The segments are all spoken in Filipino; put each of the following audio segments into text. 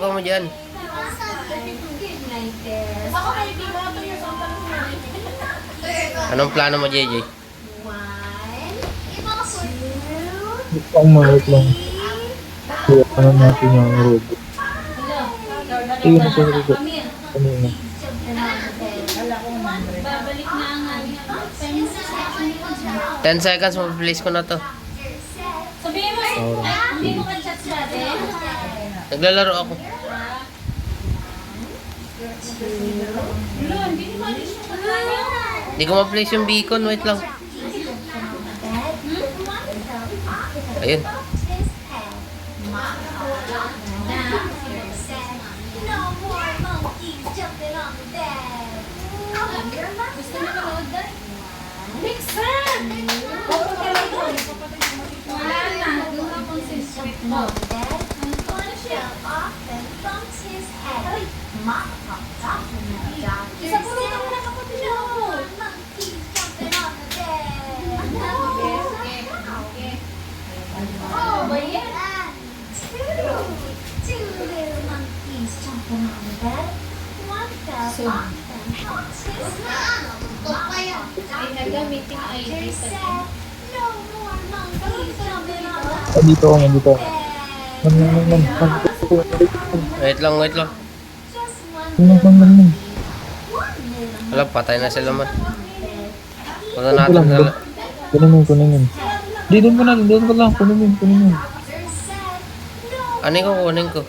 ginagawa mo dyan? Anong plano mo, JJ? Ang mahal lang. Kaya ano natin yung robot. Ayun na sa robot. Kanina. Babalik na ang 10 seconds, mag-place ko na to. Sabihin mo, hindi mo ka-chat dati? Naglalaro ako. Lo, hindi mo alis yung kanya. Hindi ko ma-place yung beacon, wait lang. Ayun. Gusto niyo manood doon? Mixan! Wala na. Doon na consistent mo. Isa po rin ako nakapatid ako. Oh, ba yan? So, pinagamiting ID pa Ah, dito ako, dito ako. Wait lang, wait lang. Man. Wala, patay na sila man. Punta natin na. Kunin. Di doon ko lang. Kunin. Ano yung kukunin ko?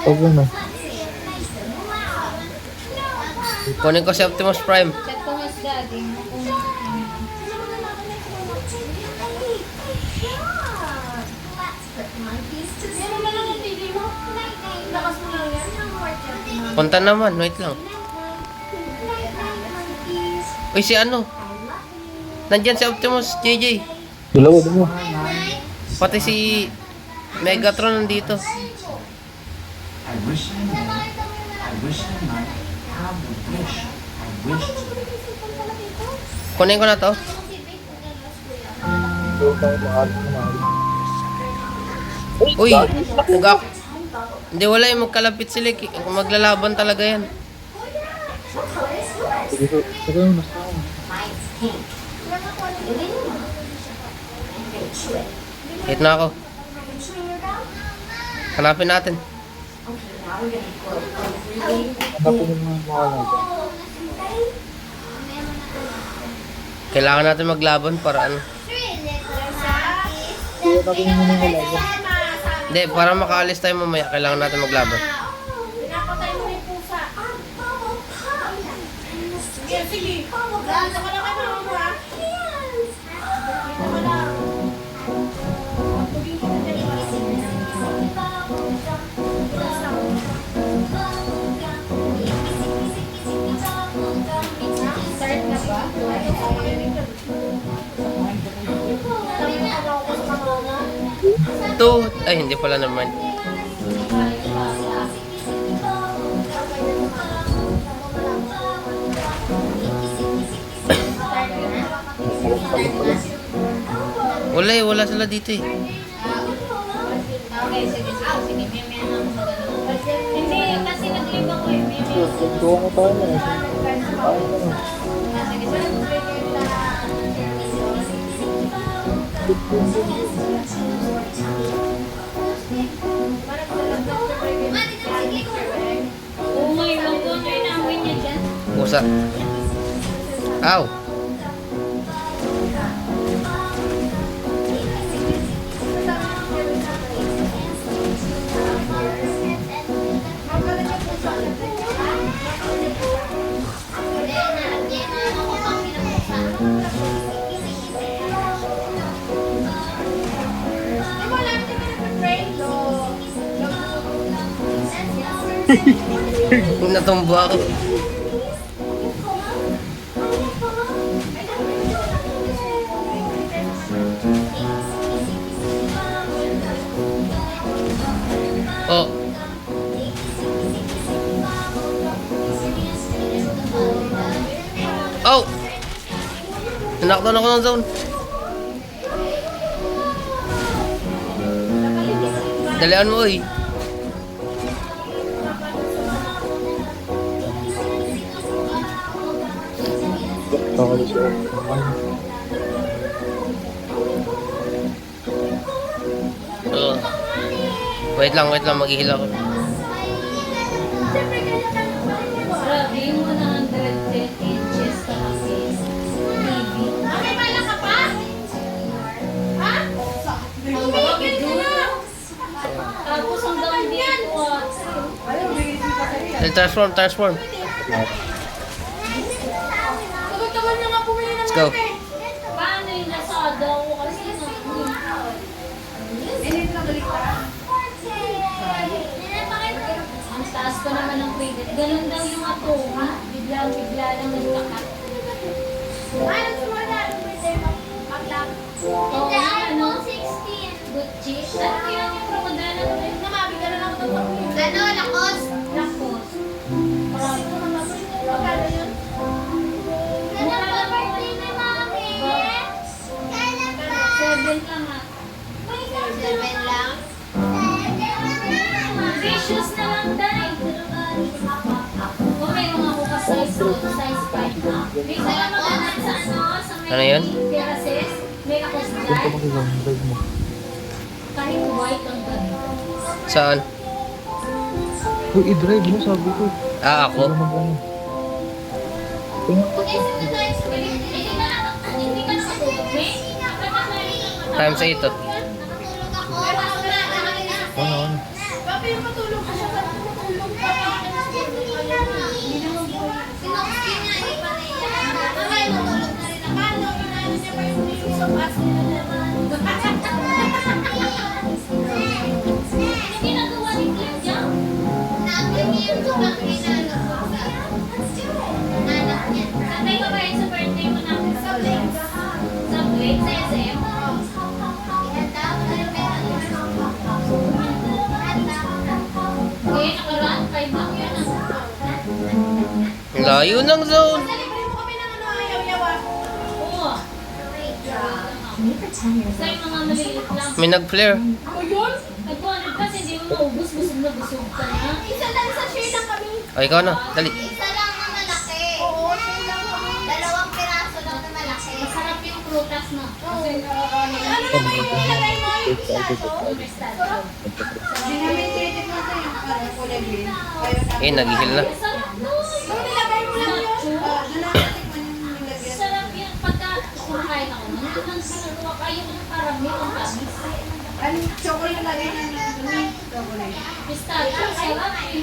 Huwag na. Kunin ko si Optimus Prime. Chat ko mas daddy mo kung meron na lang ang TV mo. Lakas mo lang yan. Punta naman, wait lang. Uy, si ano? Nandyan si Optimus, JJ. Dalawa. Pati si Megatron nandito. I wish I might have the wish I wished. Kunin ko na to. Uy, hindi, wala yung magkalapit sila. Maglalaban talaga yan. Sige mo. Hit na ako. Hanapin natin. Hanapin mo yung mga natin. Kailangan natin maglaban para ano. Kaya natin yung mga laban. Hindi, para makaalis tayo mamaya, kailangan natin maglaban. Pinapatay mo yung pusa. Sige. Gano'n ka na kayo mo ha? Start na ba? Ito, ay hindi pala naman. Wala sila dito eh. Okay, sige. May na ako magano. Hindi, kasi nag-leave ako eh. May Tuwa ko tayo na. Oo nga, ibang ko ano yung amoy niya dyan. Pusa. Ow! Natumbo ako. Oh. Oh! Knockdown ako ng zone. Dalian mo, oy. Kakalis ako naman. Oh. Wait lang, maghihila ko. Grabe, yung 110 inches kasi. TV. Okay, pala ka pa? Ha? Tumigil ka na! Tapos hanggang dito Transform. Tugod-tugod na nga pumili ng Let's go. Paano yung Lazada ko kasi ang taas ko naman ng credit. Ganun daw yung ako. Bigla lang nagkakat. Oo, ano? Gucci. Ano yun yung krokodala ko? Namabigla na lang ito. Ano, lakos? Lakos. Magkano yun? Kailan pa birthday ni Mami? Kailan pa? 7 lang ha. 7 lang? Vicious na lang, Day. Kung may mga bukas size 5 na. May kaya magandang sa sa may Ano yun? terraces. May lakos na Punta mo sa drive mo. kahit white ang ganda. Saan? Uy, i-drive mo, sabi ko. Ah, ako? Para mag-ano. Tingnan ko. Hindi ka nakatulog, May? Times 8 to. Nakatulog ako. Ano? Papi, matulog ka siya. Matulog ka. Sinokski niya, hindi pa na yan. Mamay, natulog na rin ako. Paano? Inaano niya pa yung sa bus nila naman. Ano ginagawa ni Claudia? Namin niya yung tukang inano. Anak niya. Sabay ka ba yun sa birthday mo namin sa Blake? Sa Blake, sa SM? Ihanda ko na yung pera niya. Okay, nakaraan. 5 lang yun ah. Ang layo ng zone. Libre mo kami ng ano, ayaw-yawa. Oo. Sa yung mga maliliit lang. May nag-flare. O yun? At 200 kasi hindi mo maubos. Busog na busog ka na. Isa lang sa share lang kami. O, ikaw na. Dali. Isa lang na malaki. Oo, share lang kami. 2 piraso lang na malaki. Masarap yung prutas na. Oo. Ano naman yung nilagay mo? Yung pistachio? Pistachio. Eh, naghihil na. Sarap nun. Nilagay mo lang yun. Sarap yun. Pagka kumakain ako nun, nang sinaruwa kayo ng parami ang tamis. Pistachio, sarap eh.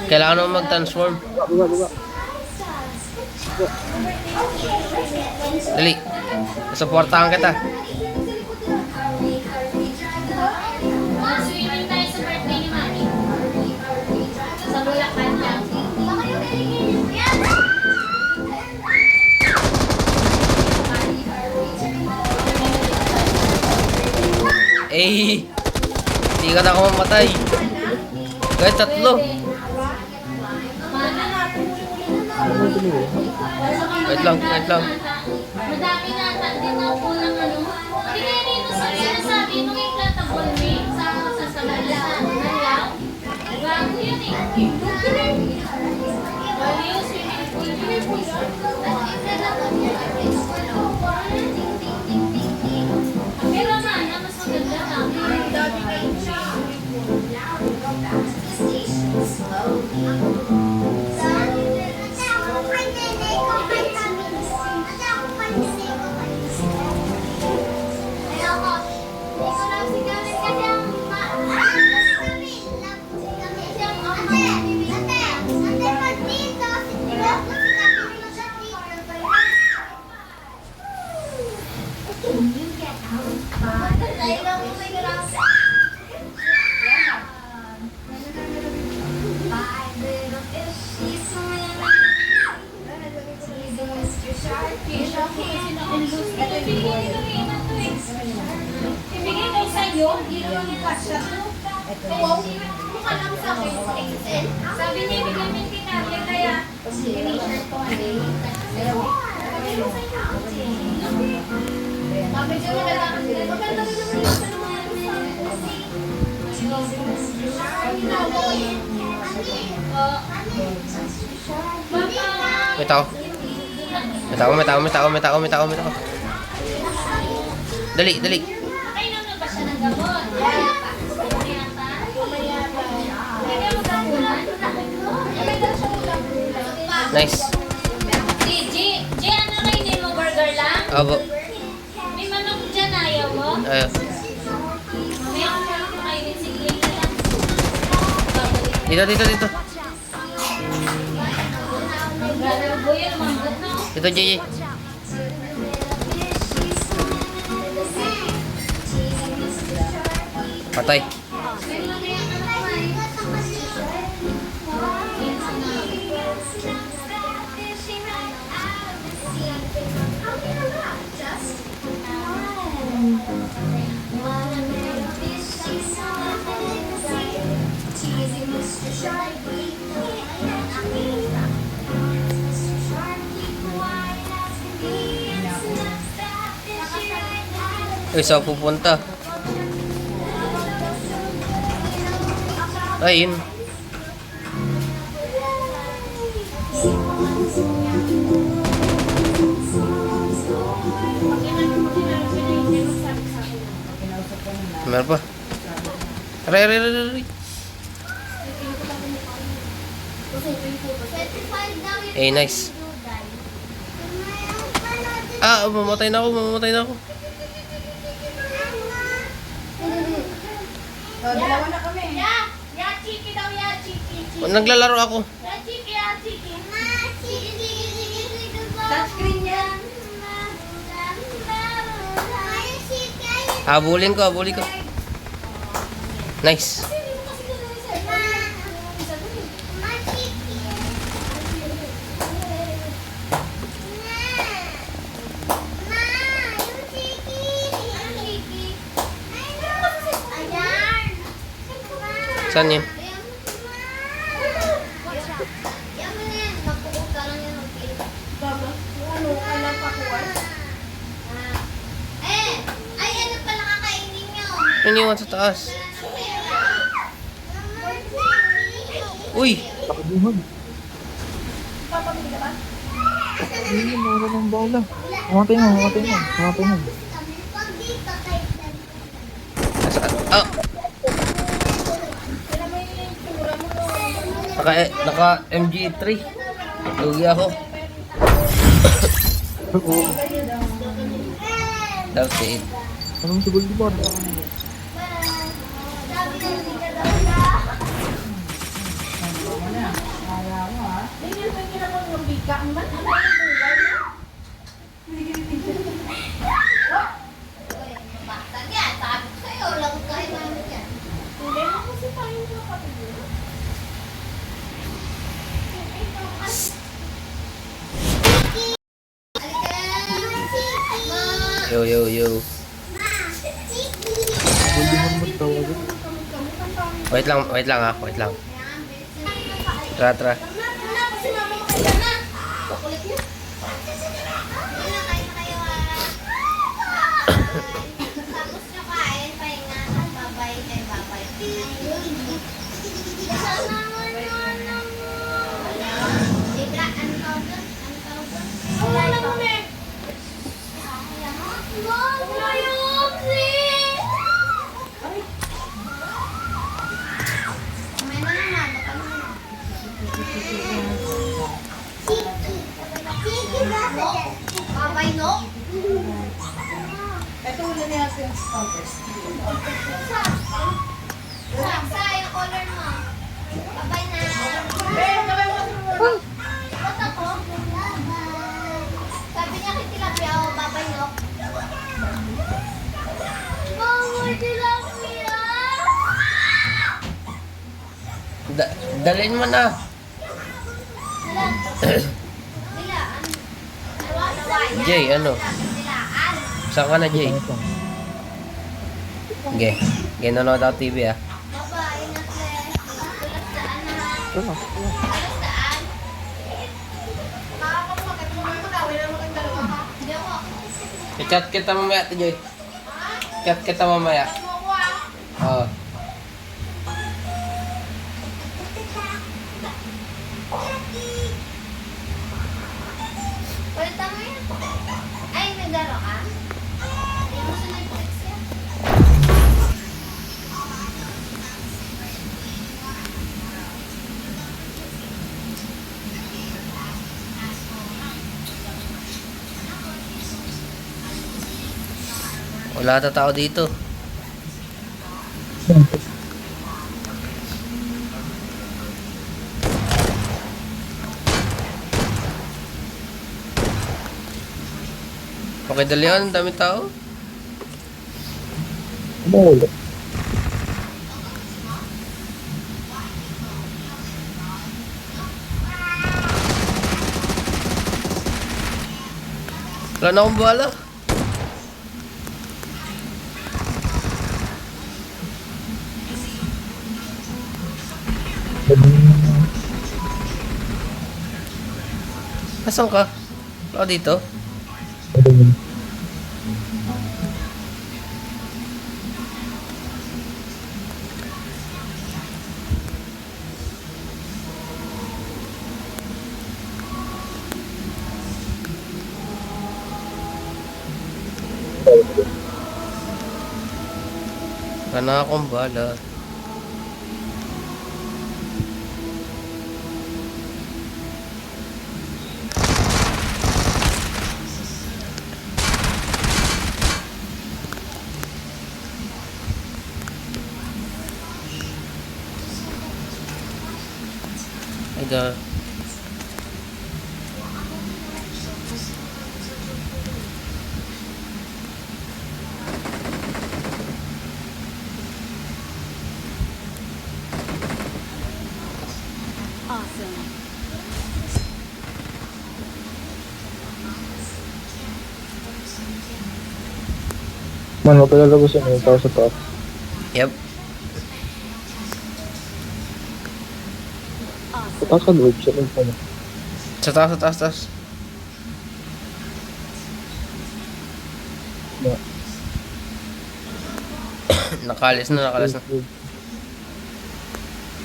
Kailangan mo mag-transform. Dali. Supportahan kita. Swimming tayo sa birthday ni Mami. Sa Bulacan lang. Baka yung kiligin. Yan! Eh, hindi ka na ako mamatay. Kahit 3. Wait lang. Madami na din ako ng ano. Hindi kaya dito sa sinasabi nung inflatable me sa sasabalan. Alaw. Bago yun eh. Baliw, swimming pool yun. Pero mana, mas maganda kami. Dami kayo siya. Ibigay ko sa'yo, hindi naman ipasya to. Wow, mukha lang sa akin. XL. Sabi niya, ibigay mo yung kinarya, kaya t-shirt ko. May tao. May tao, may tao, may tao, may tao, may tao, may tao. Dali, dali. Kailan na ba siya ng gamot? Wala pa. Nice. G, ano kainin mo? Burger lang? Abo. May manok dyan, ayaw mo? Ayaw. May kainin si Glenn na lang. Dito, dito, dito. Galago yun, manggot na. Dito, JJ. Patay. Uy, saan pupunta? Ayun. Meron pa. Aray, aray, aray, aray. Eh, nice. Ah, mamatay na ako, mamatay na ako. Ya, chiki daw, ya, chiki. Naglalaro ako. Ya, chiki, ya, chiki. Touchscreen yan. Habulin ko, habulin ko. Nice. Saan yun? Iniwan sa taas. Uy! Pakibuhan. Hindi mo, meron ng bala. Mamatay na, mamatay na. Mamatay na. Ah! Naka MG3. Lugi ako. Oo. That's it. Anong sa gold bar? Yo, yo, yo. Gold bar mo tawag. Wait lang ah, wait lang. Tara, tara. Tapos nyo kain, pahinga, babay kay babay. Libra, ano tawag doon? Ano tawag doon? Wala mo na. Babay, no? Ito ulit na natin sa Converse. Sa yung color mo. Babay na. Ba't ako? Sabi niya kay Tilapia, oh, babay, no? Babay, Tilapia! Dalhin mo na. Dilaan. Dilaan. Jay, ano? Dilaan. Saan ka na, Jay? Okay. Nanonood ako TV ah. Babay na, Tle. Tulas daan na, ha? Ano? Tulas daan. Nakakapagpakit mo naman mo na. Wala mo kang dalawa ka. Hindi ako. I-chat kita mamaya, TJ. Chat kita mamaya. Oo. Palitan mo yan. Ay, naglaro ka? Hindi mo sa Netflix yan. Wala ata tao dito. Okay, dali yan. Ang dami tao. Ano wala? Wala na akong bala. Nasaan ka? Wala ka dito? Ano yun? Wala na akong bala. Ay, ga. Man, wag ka lalabasin eh. Tao sa taas. Yep. Sa taas ka doon. Siya lang pa na. Sa taas, sa taas, taas. Yeah. Nakalis na, nakalis na.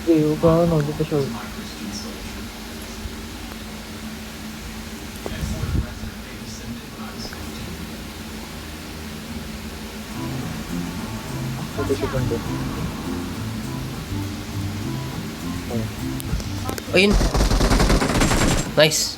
Eh, huwag ka ano. Di pa siya. Ito siya banda. Ayun. Nice.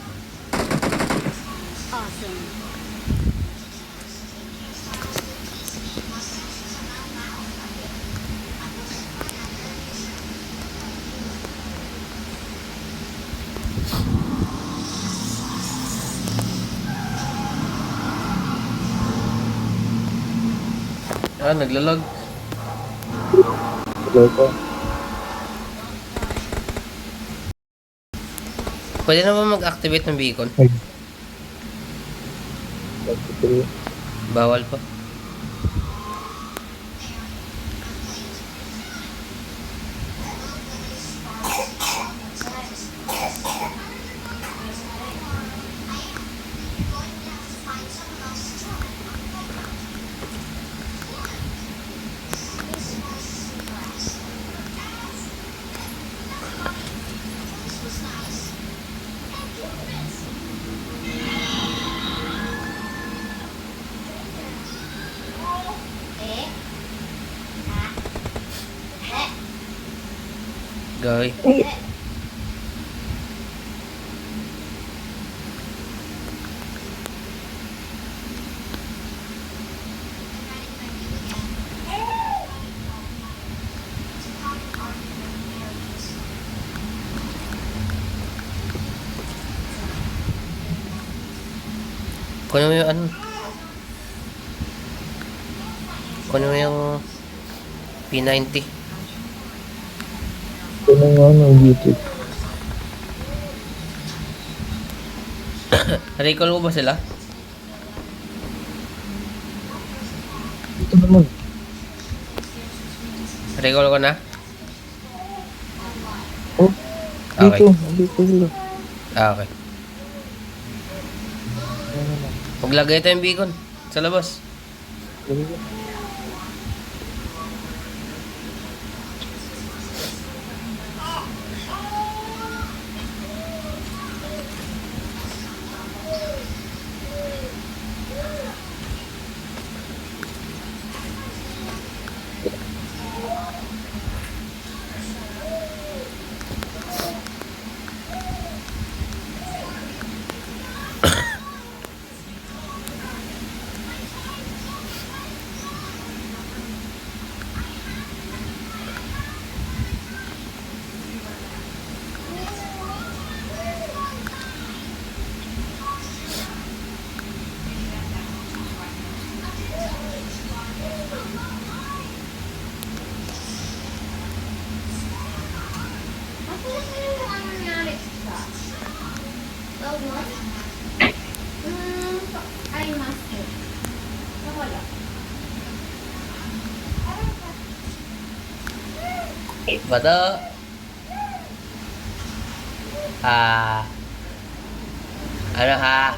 Ah, naglalag. Wala pa. Pwede na ba mag-activate ng beacon? Ay. Pagkakali. Bawal pa. Gawin. Kunin mo yung ano. Kunin mo yung P90. Ito na nga ano, YouTube. Recall ko ba sila? Ito naman. Recall ko na? Oh, Okay. dito. Dito sila. Ah, okay. Maglagay tayong beacon. Sa labas. Ang nangyari sa tawag mo? Ay, master. Nawala. Bato. Ano ha?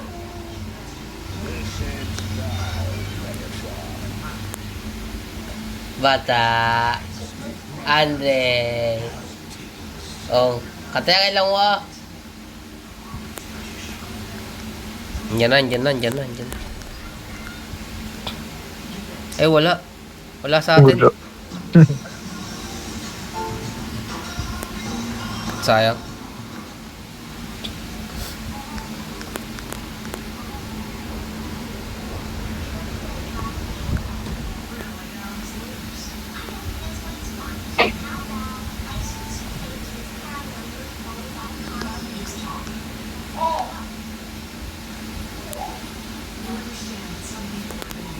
Bata. Andre. Oh, kataya lang mo. Diyan na. Eh, wala. Wala sa atin. Wala. Sayang.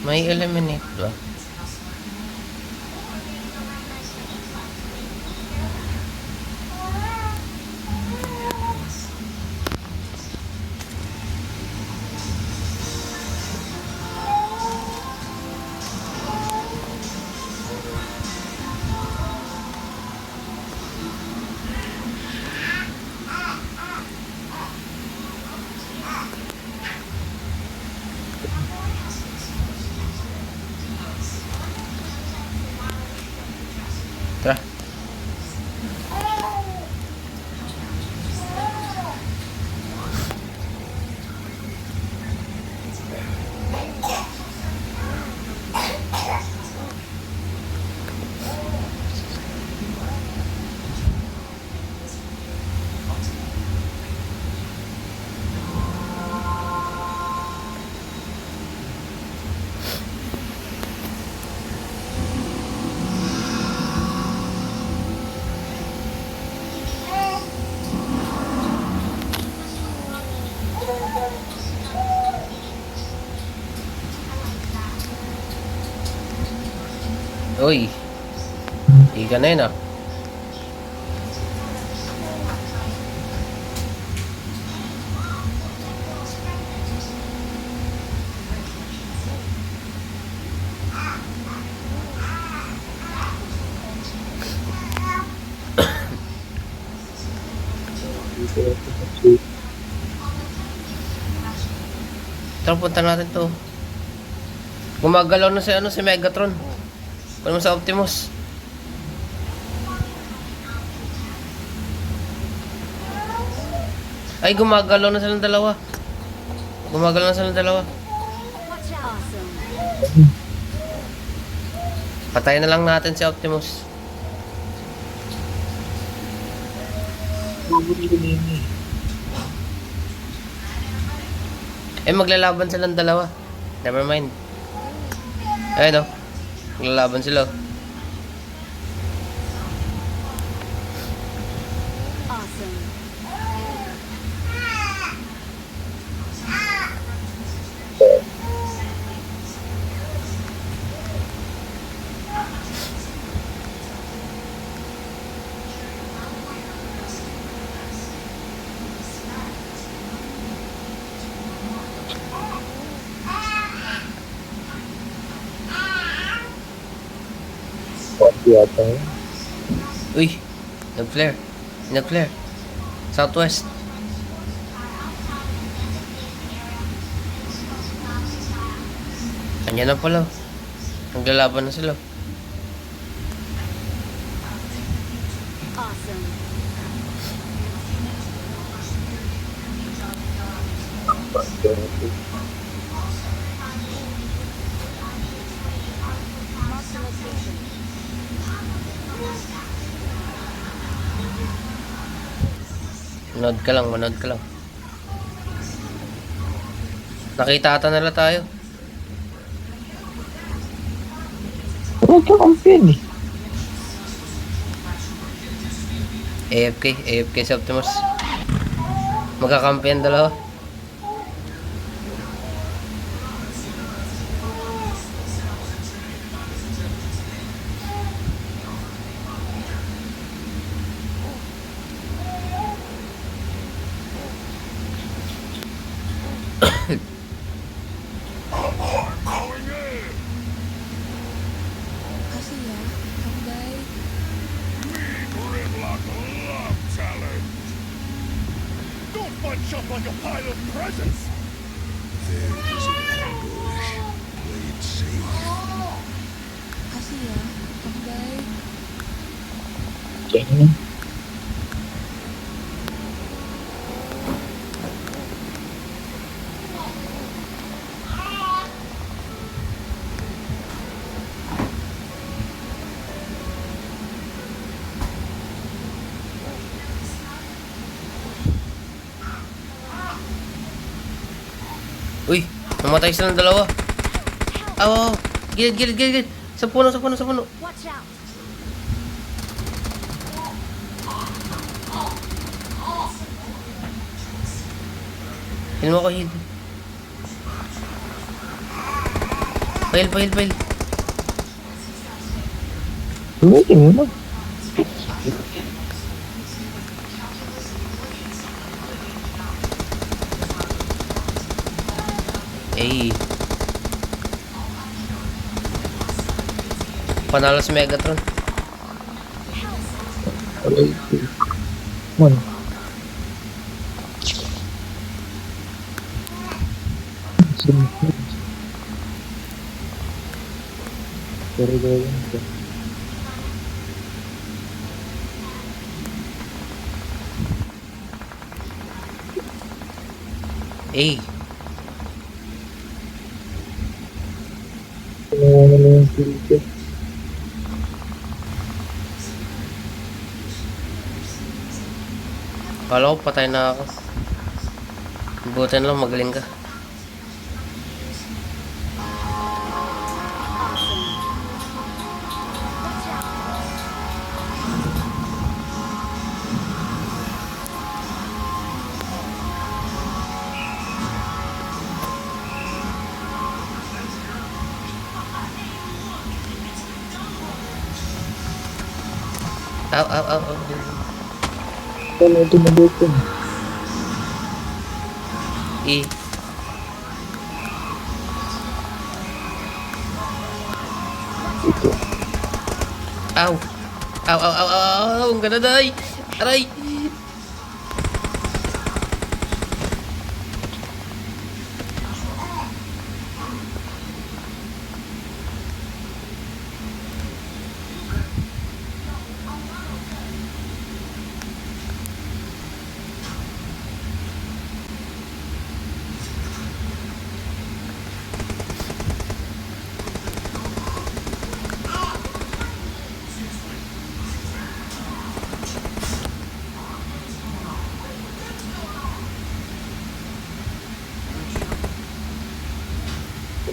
May eliminate ba? Tara. Uy. Iga na yun ah. Tara, punta natin to. Gumagalaw na si Megatron. Ano sa Optimus? Ay, gumagalaw na silang dalawa. Patayin na lang natin si Optimus. Eh, maglalaban silang dalawa. Never mind. Ayun o. Maglalaban sila. Yata yun. Uy, nag-flare. Southwest. Andiyan na pala. Naglalaban na sila. Manood ka lang, manood ka lang. Nakita ata nila tayo. Huwag ka kampiyan eh. AFK si Optimus. Magkakampi ang dalawa. Don't bunch up like a pile of presents! Diyan na. Uy, namatay silang dalawa. Oh, gilid. Sa puno. Watch out. Heal mo ako, heal. Pahil. Gamitin mo na. Eh. Panalo si Megatron. Alay. Man. Pero gawin ko. Eh. Kinuha na lang yung filter. Kala ko patay na ako. Buti na lang magaling ka. Aw. Ano ito mag-open? Eh. Ito. Aw. Ang ganda day. Aray.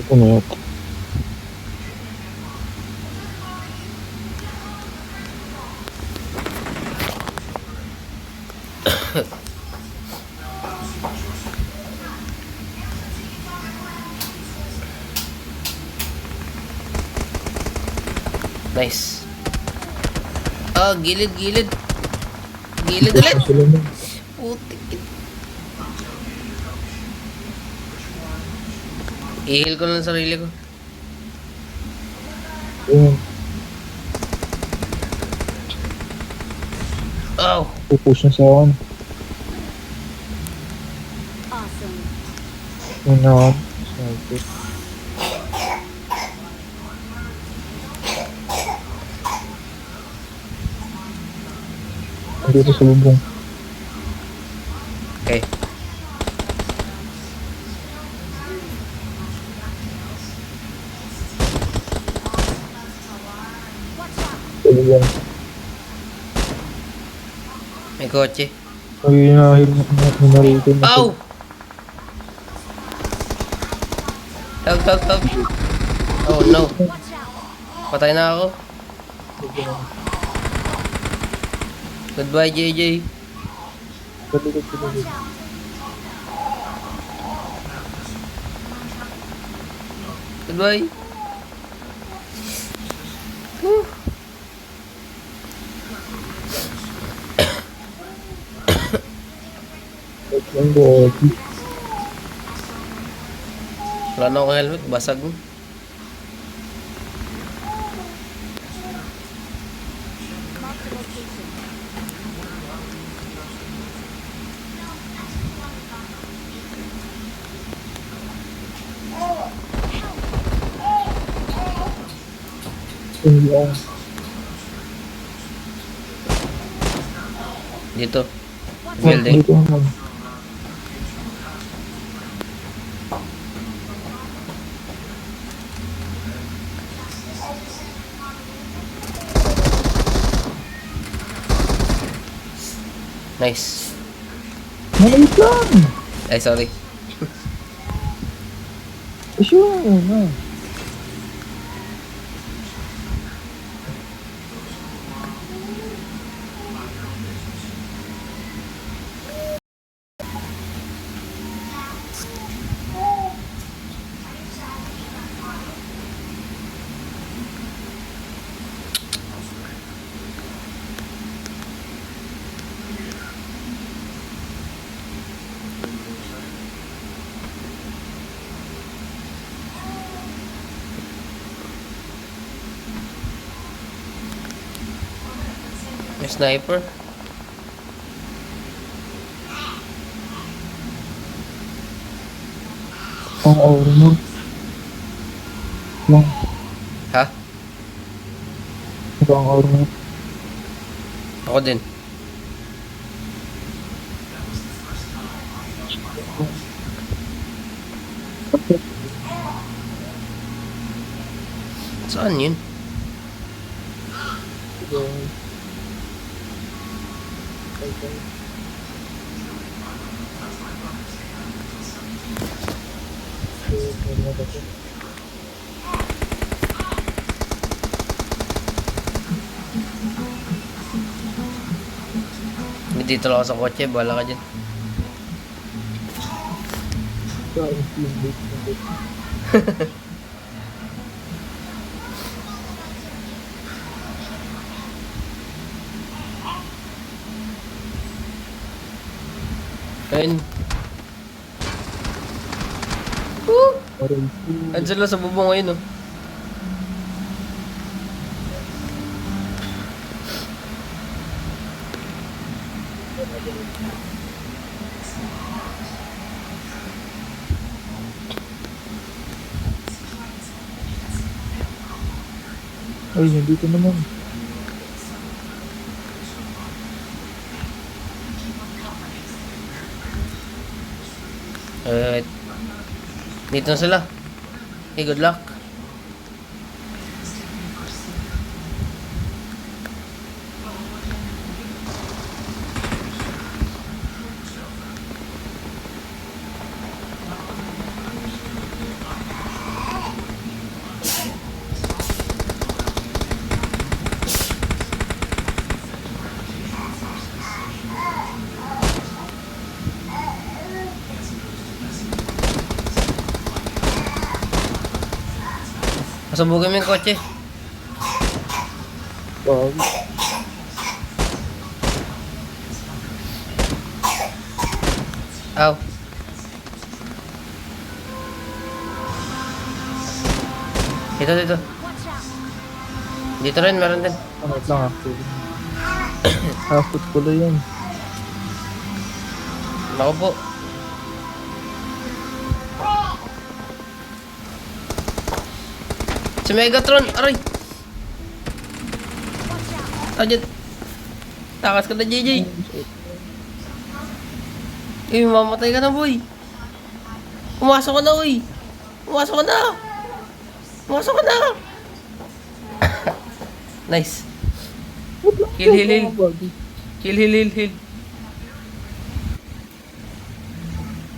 Ito na yata. Nice. Oh, gilid. Gilid ulit. Sila na. Putik. I-heal ko lang sarili ko. Ayan. Ow. Pupush na sa akin. Una. Sniper. Dito sa bubong. Okay. Sa bubong. May kotse. Ay, hinarito na. Ow! Tag. Oh no. Patay na ako. Goodbye, JJ. Kalikot. Goodbye. Whew. Ang gobi. Wala na akong helmet. Basag. Hindi ako. Dito. Building. Dito naman. Nice. Maliit lang. Ay, sorry. Sure na. May sniper. Ang armor. Lang. Ha? Ito ang armor. Ako din. Saan yun? Dito lang ako sa kotse, bahala ka dyan. Ayun. Ayun sila sa bubong ngayon, oh. Ay, nandito naman. Alright. Dito na sila. Hey, good luck. Pasabugin mo yung kotse. Wow. Aw. Dito. Dito rin, meron din. Ano lang actually. Hapot ko na yan. Ako po. Si Megatron, aray! Target. Takas ka na, JJ. Eh, mamatay ka na, boy. Pumasok ka na, uy. Pumasok ka na. Pumasok ka na. Nice. Kill, heal, heal. Kill, heal, heal, heal.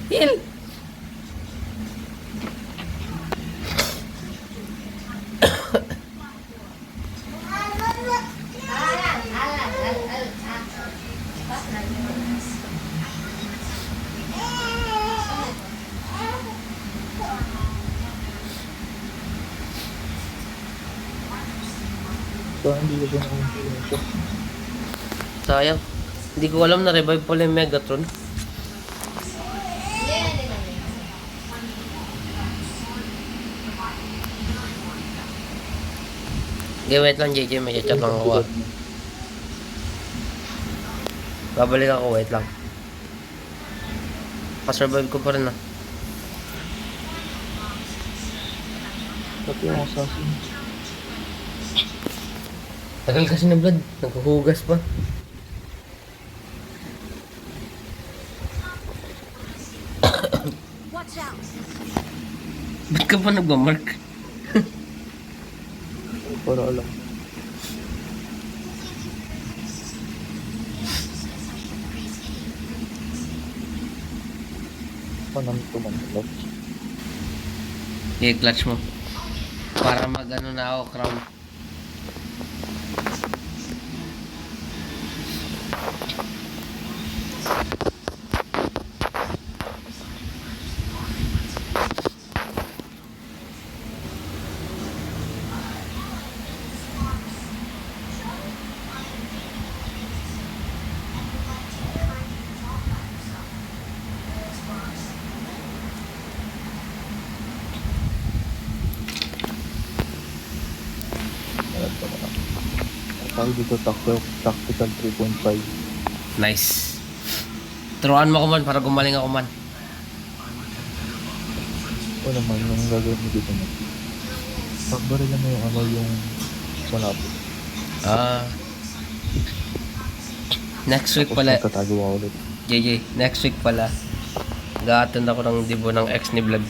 Heal. So, hindi ko siya nakikita. Sayang. Hindi ko alam na revive pala yung Megatron. Okay, wait lang, JJ. May chat lang ako. Babalik ako, wait lang. Pa-survive ko pa rin ah. Pati yung assassin. Tagal kasi na blood. Naghuhugas pa. Ba't ka pa nagmamark? Para alam. Panang tumanggap. I-clutch mo. Para mag-ano na ako, crown. Tawag dito tactical 3.5. Nice. Turuan mo ako man para gumaling ako man. O naman, yung gagawin mo dito na. Pagbarilan mo yung ano yung malapit. Ah. Next week pala, Tapos magtatago ulit. JJ, next week pala. Ga-attend ako ng dibo ng ex ni Vlog.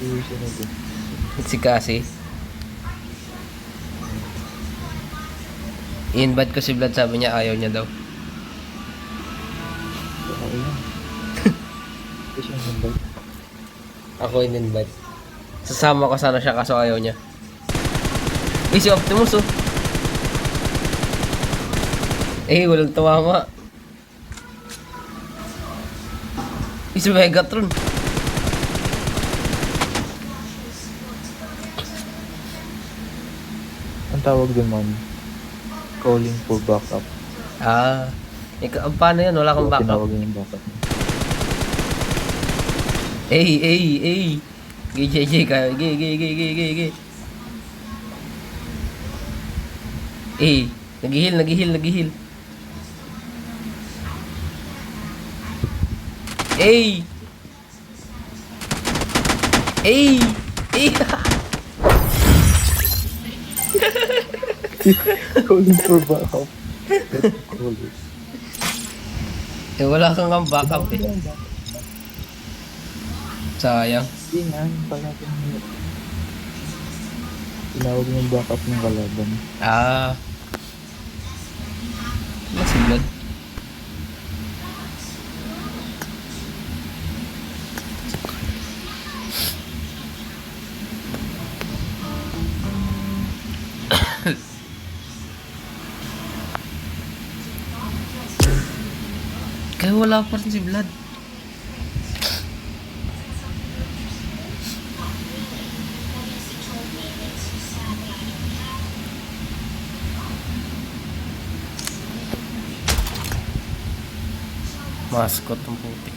Iusin natin. Si Cassie. I-invite ko si Vlad, sabi niya ayaw niya daw. Okay lang. Kasi yung number. Ako in-invite. Sasama ko sana siya kaso ayaw niya. Eh, si Optimus oh. Eh, walang tumama. Eh, si Megatron. Ang tawag din man, calling for backup. Ah. Paano yun? Wala kang So, backup. tinawag yung backup. Ay. JJ ka. Gay. Eh, nag-heal. Ay. Calling for backup. Call it. Eh, wala kang ang backup eh. Sayang. Hindi nga, yung pala tinawag yung backup ng kalaban. Ah. Ano si Vlad? Kaya wala pa rin si Vlad. Mascot ng puti.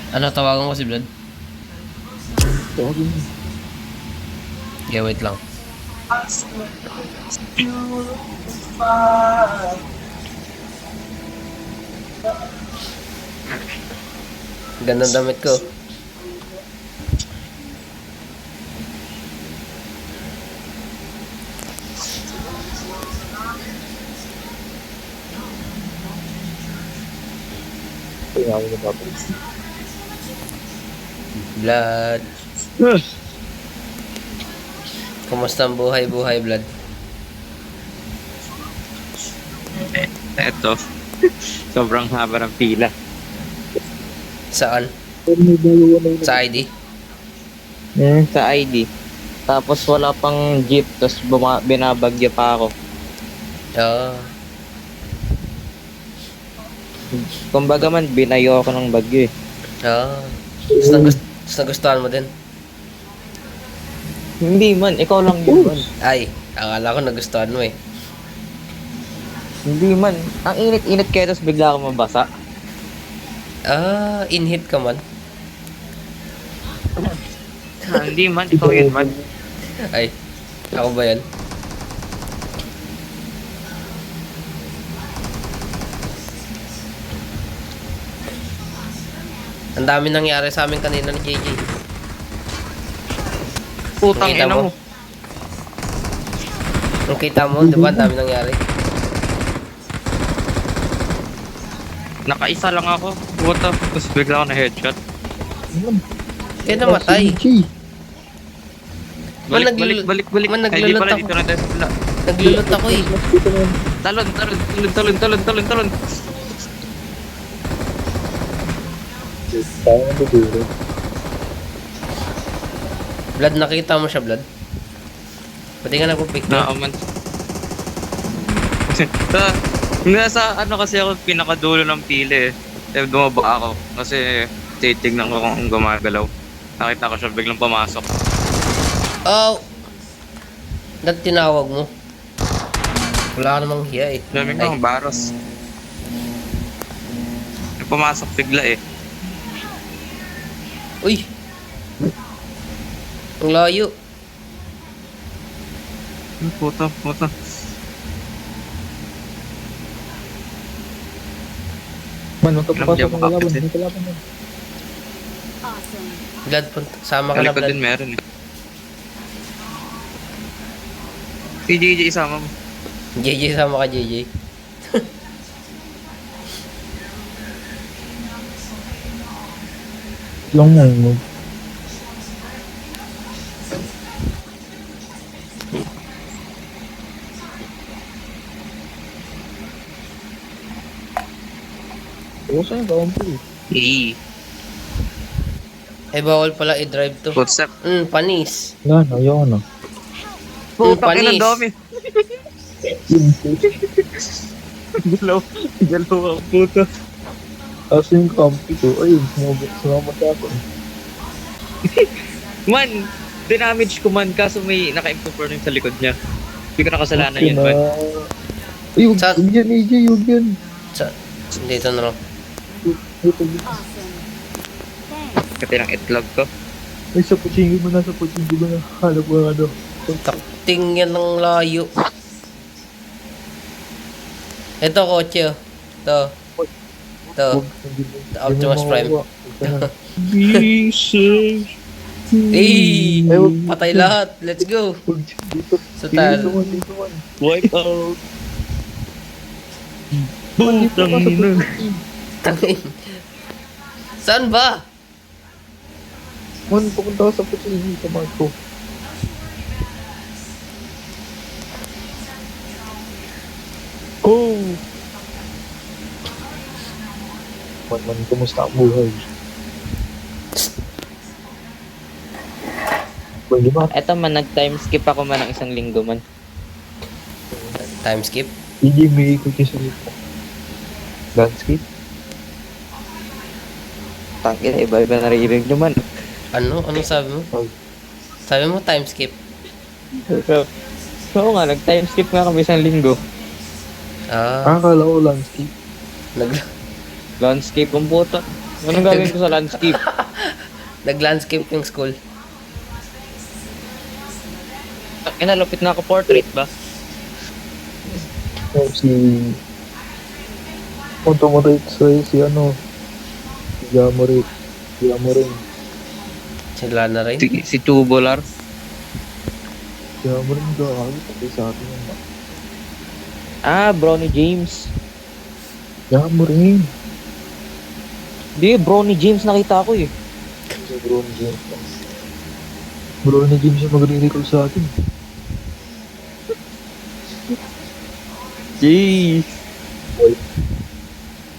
Ano, tawagan ko si Vlad? Tawagin mo. Okay, wait lang. Ganda ng damit ko. Kaya ako na tapos. Blood. Kumusta ang buhay-buhay, Blood? Eto. Sobrang haba ng pila. Saan? Pero may dalawa na yun. Sa ID? Sa ID. Tapos wala pang jeep, tapos binabagyo pa ako. Oo. Kumbaga man, binayo ako ng bagyo eh. Oo. Tapos nagustuhan mo din? Hindi man, ikaw lang yun man. Ay, akala ko nagustuhan mo eh. Hindi man. Ang init-init kaya tapos bigla ako mabasa. Ah, in-hit ka man. Hindi man, ikaw yun man. Ay, ako ba yan? Ang dami nangyari sa amin kanina ni JJ. Putang Nakita ina mo? mo. Kung kita mo, di ba ang dami nangyari? Nakaisa lang ako. Puta. Tapos bigla ako na headshot. Kaya namatay. Man, Balik. Man, Ay, di naglulot pala ako. dito na tayo sa bula. Naglulot ako eh. Talon. Kaya na duduro. Blood, nakita mo siya, Blood? Pati nga nagpo-pick Na, na. man. Nasa ano kasi ako pinakadulo ng pili eh. Eh, bumaba ako. Kasi titignan ko kung gumagalaw. Nakita ko siya biglang pumasok. Oh! Ba't tinawag mo? Wala ka namang hiya eh. Sabi ko, Ay, baros. Pumasok bigla eh. uy! Ang layo. Puta. Man, huwag ka Alam papasok niya, ng kalaban. makapit May kalaban na. Blood, sama ka na, Kalikod Blood. din meron eh. Si JJ isama mo. JJ, sama ka, JJ. Lang mo. Oo, saan ka? Eh. Eh, bawal pala i-drive to. What's up? Panis. Wala na, ayaw na. Puta ka panis. ng dami. Galaw ang puta. Tapos yung kampi ko, ayun, sumabot ako. Man, dinamage ko man kaso may naka-improve sa likod niya. Hindi ko nakasalanan yun man. Ay, huwag Sa- yan, AJ, huwag yan. Dito na lang. Kasi ng itlog ko. Ay, sa puchingi mo na, Halap mo ano. Takting yan ng layo. Ito, kotse. Ito. Ito. Optimus Prime. Be safe. Eh! Ay, huwag. Patay lahat. Let's go. Huwag dito. Sa tal. Dito man. Wipe out. Putang ina. Tangin. Saan ba? Man, pupunta ka sa puchingi, sa Marco. Oh! Man, kumusta ang buhay? Pwede ba? Eto man, nag-time skip ako man ng isang linggo man. Time skip. Hindi may ikot yung salit mo. Landscape? Tangin, iba-iba naririnig nyo man. Ano? Anong sabi mo? Ay. Sabi mo time skip. Oo nga, nag-time skip nga kami isang linggo. Akala ko landscape. Landscape ang puta. Anong gagawin ko sa landscape? Nag-landscape yung school. Inalapit na ako portrait ba? Oh, si... Kung tumatay sa'yo si ano, si Jamorin. Jamorin. Sila na rin. Si Tubular. Jamorin ka, patay sa atin yun. Ah, Bronny James. Jamorin. Di, Bronny James nakita ko eh. Si Bron James. Bron James yung magre-recall sa atin. Jeez.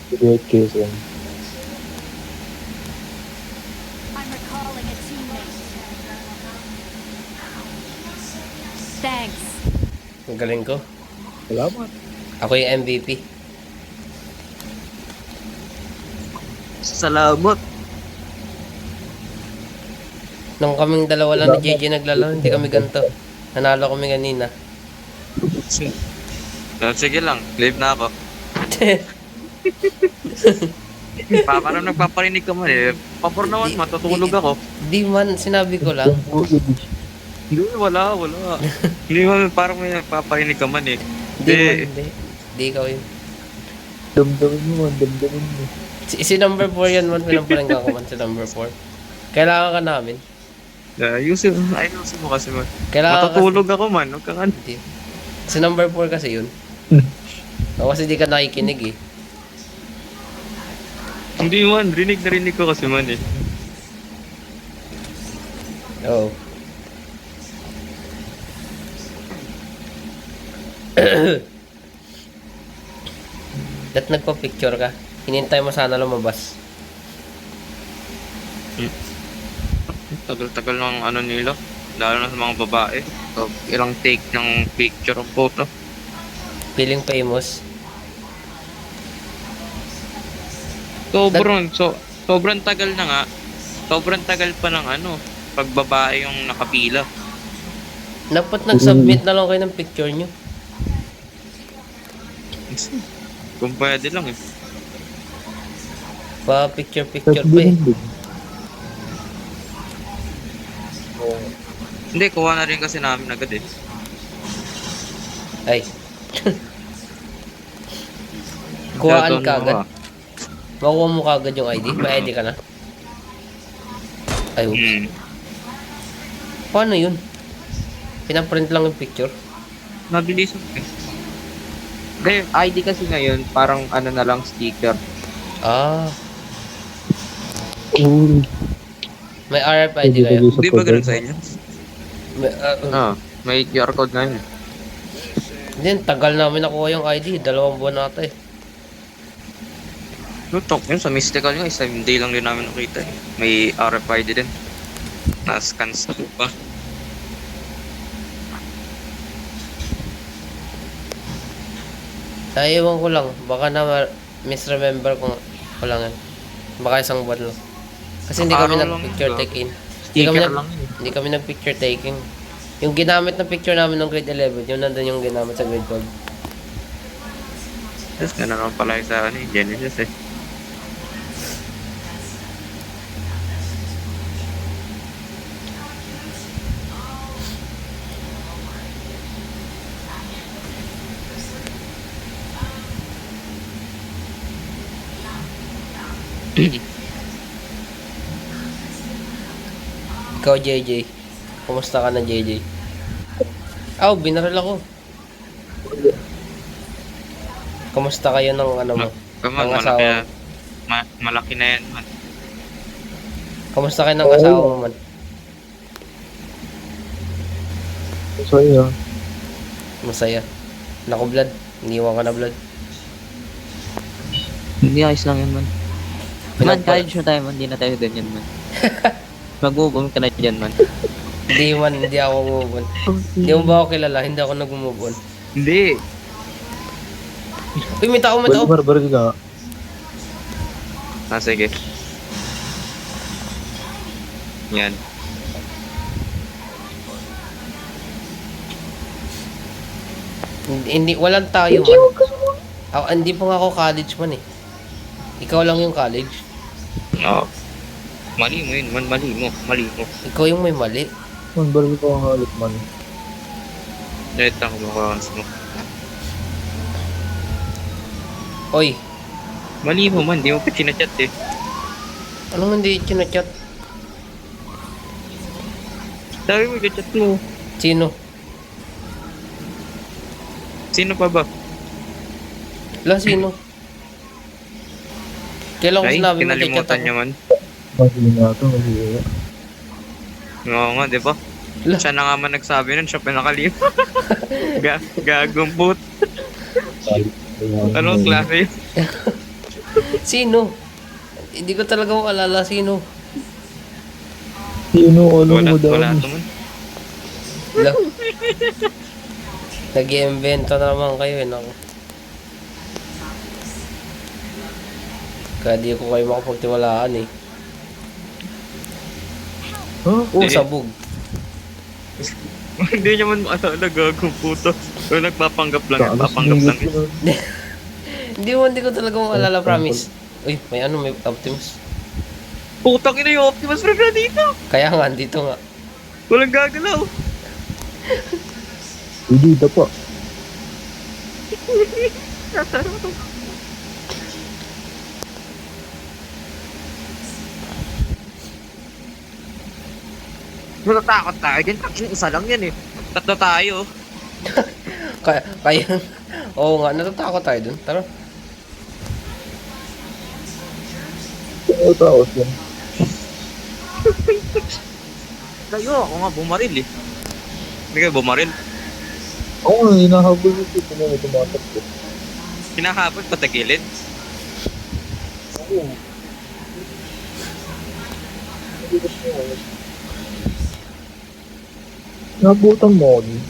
Si Dwight Quezon. I'm recalling a teammate. Thanks. Ang galing ko. Salamat. Ako yung MVP. Salamat. Nung kaming dalawa lang ni JJ naglalaro, hindi kami ganito. Nanalo kami kanina. Sige lang, leave na ako. Parang nagpaparinig ka man eh. Papor naman, matutulog ako. Di man, sinabi ko lang. Hindi, wala. Hindi man, parang may nagpaparinig ka man eh. Di man, hindi. Di ikaw yun. Damdamin mo man, damdamin mo. Si number 4 yan man, pinampaling ako man si number 4. Kailangan ka namin. Ayusin mo kasi man. Kailangan Matutulog ako man, huwag kang ano. Hindi. Si number 4 kasi yun. O, kasi di ka nakikinig eh. Hindi man, rinig na rinig ko kasi man eh. Oo. Ba't nagpa-picture ka? Hinintay mo sana lumabas. Tagal-tagal ng ano nila. Lalo na sa mga babae. So, ilang take ng picture o photo. Feeling famous. Sobrang tagal na nga. Sobrang tagal pa ng ano, pag babae yung nakapila. Dapat nag-submit na lang kayo ng picture nyo. Kung pwede lang eh. Pa picture pa eh. Hindi, kuha na rin kasi namin agad eh. Ay. Kuhaan Doon ka agad. ako. Makuha mo ka agad yung ID. May ID ka na. Ay, oops. Paano yun? Pinaprint lang yung picture. Mabilis eh. Ngayon, ID kasi ngayon, parang ano na lang sticker. Ah, Uy. may RFID kayo. Hindi ba ganun sa inyo? May, May QR code ngayon eh. Hindi, tagal namin nakuha yung ID. 2 buwan nata eh. Lutok yun, sa Mystical nga, isang day lang din namin nakita eh. May RFID din. Na-scan sa pa. Ay, ewan ko lang. Baka na misremember kung lang yan. Baka isang buwan lang. Kasi hindi kami Araw lang nag-picture yun, taking. Sticker lang yun. Hindi kami nag-picture taking. Yung ginamit na picture namin ng grade 11, yun nandun yung ginamit sa grade 12. Yes, gano'n naman pala yung sa ano, Genesis eh. Ikaw, JJ. Kumusta ka na, JJ? Aw, binaril ako. Kumusta kayo ng ano mo? Kaman, Ng malaki asawa na. mo? Malaki na yan man. Kumusta kayo ng asawa mo man? Sorry ah. Masaya. Naku, blood. Iniwan ka na, blood. Hindi, ayos lang yan man. Man, Pinagpa- college na tayo man. Hindi na tayo ganyan man. Mag-move on ka na dyan man. Hindi man, hindi ako move on. Hindi mo ba ako kilala? Hindi ako nag-move on. Hindi. Uy, may tao, may tao. Barbaril ka. Sige. Yan. Hindi, walang tayo man. Hindi pa nga ako college man eh. Ikaw lang yung college. Oo. Mali mo yun, man. Mali mo. Ikaw yung may mali. Man, baril ko ang halit man. Ito ako makakans mo. Oy, Mali mo man, di mo pa chinachat eh. Anong hindi chinachat? Sabi mo, chat mo. Sino? Sino pa ba? Wala, sino? Kailan ko Ay, sinabi mo chat kinalimutan ako? niya man. Kasi nga ito, kasi wala. Oo nga, di ba? Ala. Siya na nga man nagsabi nun, siya pinakalim. Gagong put. Anong klase yun? Sino? Hindi ko talaga maalala sino. Sino, ano Wala, mo daw? wala naman. Wala. Nag-iimbento na naman kayo eh. Naku. Kaya di ko kayo makapagtiwalaan eh. Huh? Oo, Eh. sabog. Hindi niya man maalala, gagong puto. O nagpapanggap lang, Tapos nagpapanggap lang. Hindi ko talaga maalala, promise. Uy, may ano, may Optimus. Putang ina yung Optimus Prime na dito! Kaya nga, dito nga. Walang gagalaw. Hindi, dapa. Natatakot tayo din. Takin, isa lang yan eh. Tatlo tayo. Kaya, oo nga, natatakot tayo dun. Tara. Ano tao yan? Kayo, ako nga bumaril eh. Hindi kayo bumaril. Oo nga, hinahabol mo ito. Kung ano tumatakbo. Hinahapon patagilid. Oo. Nabutan mo ako din.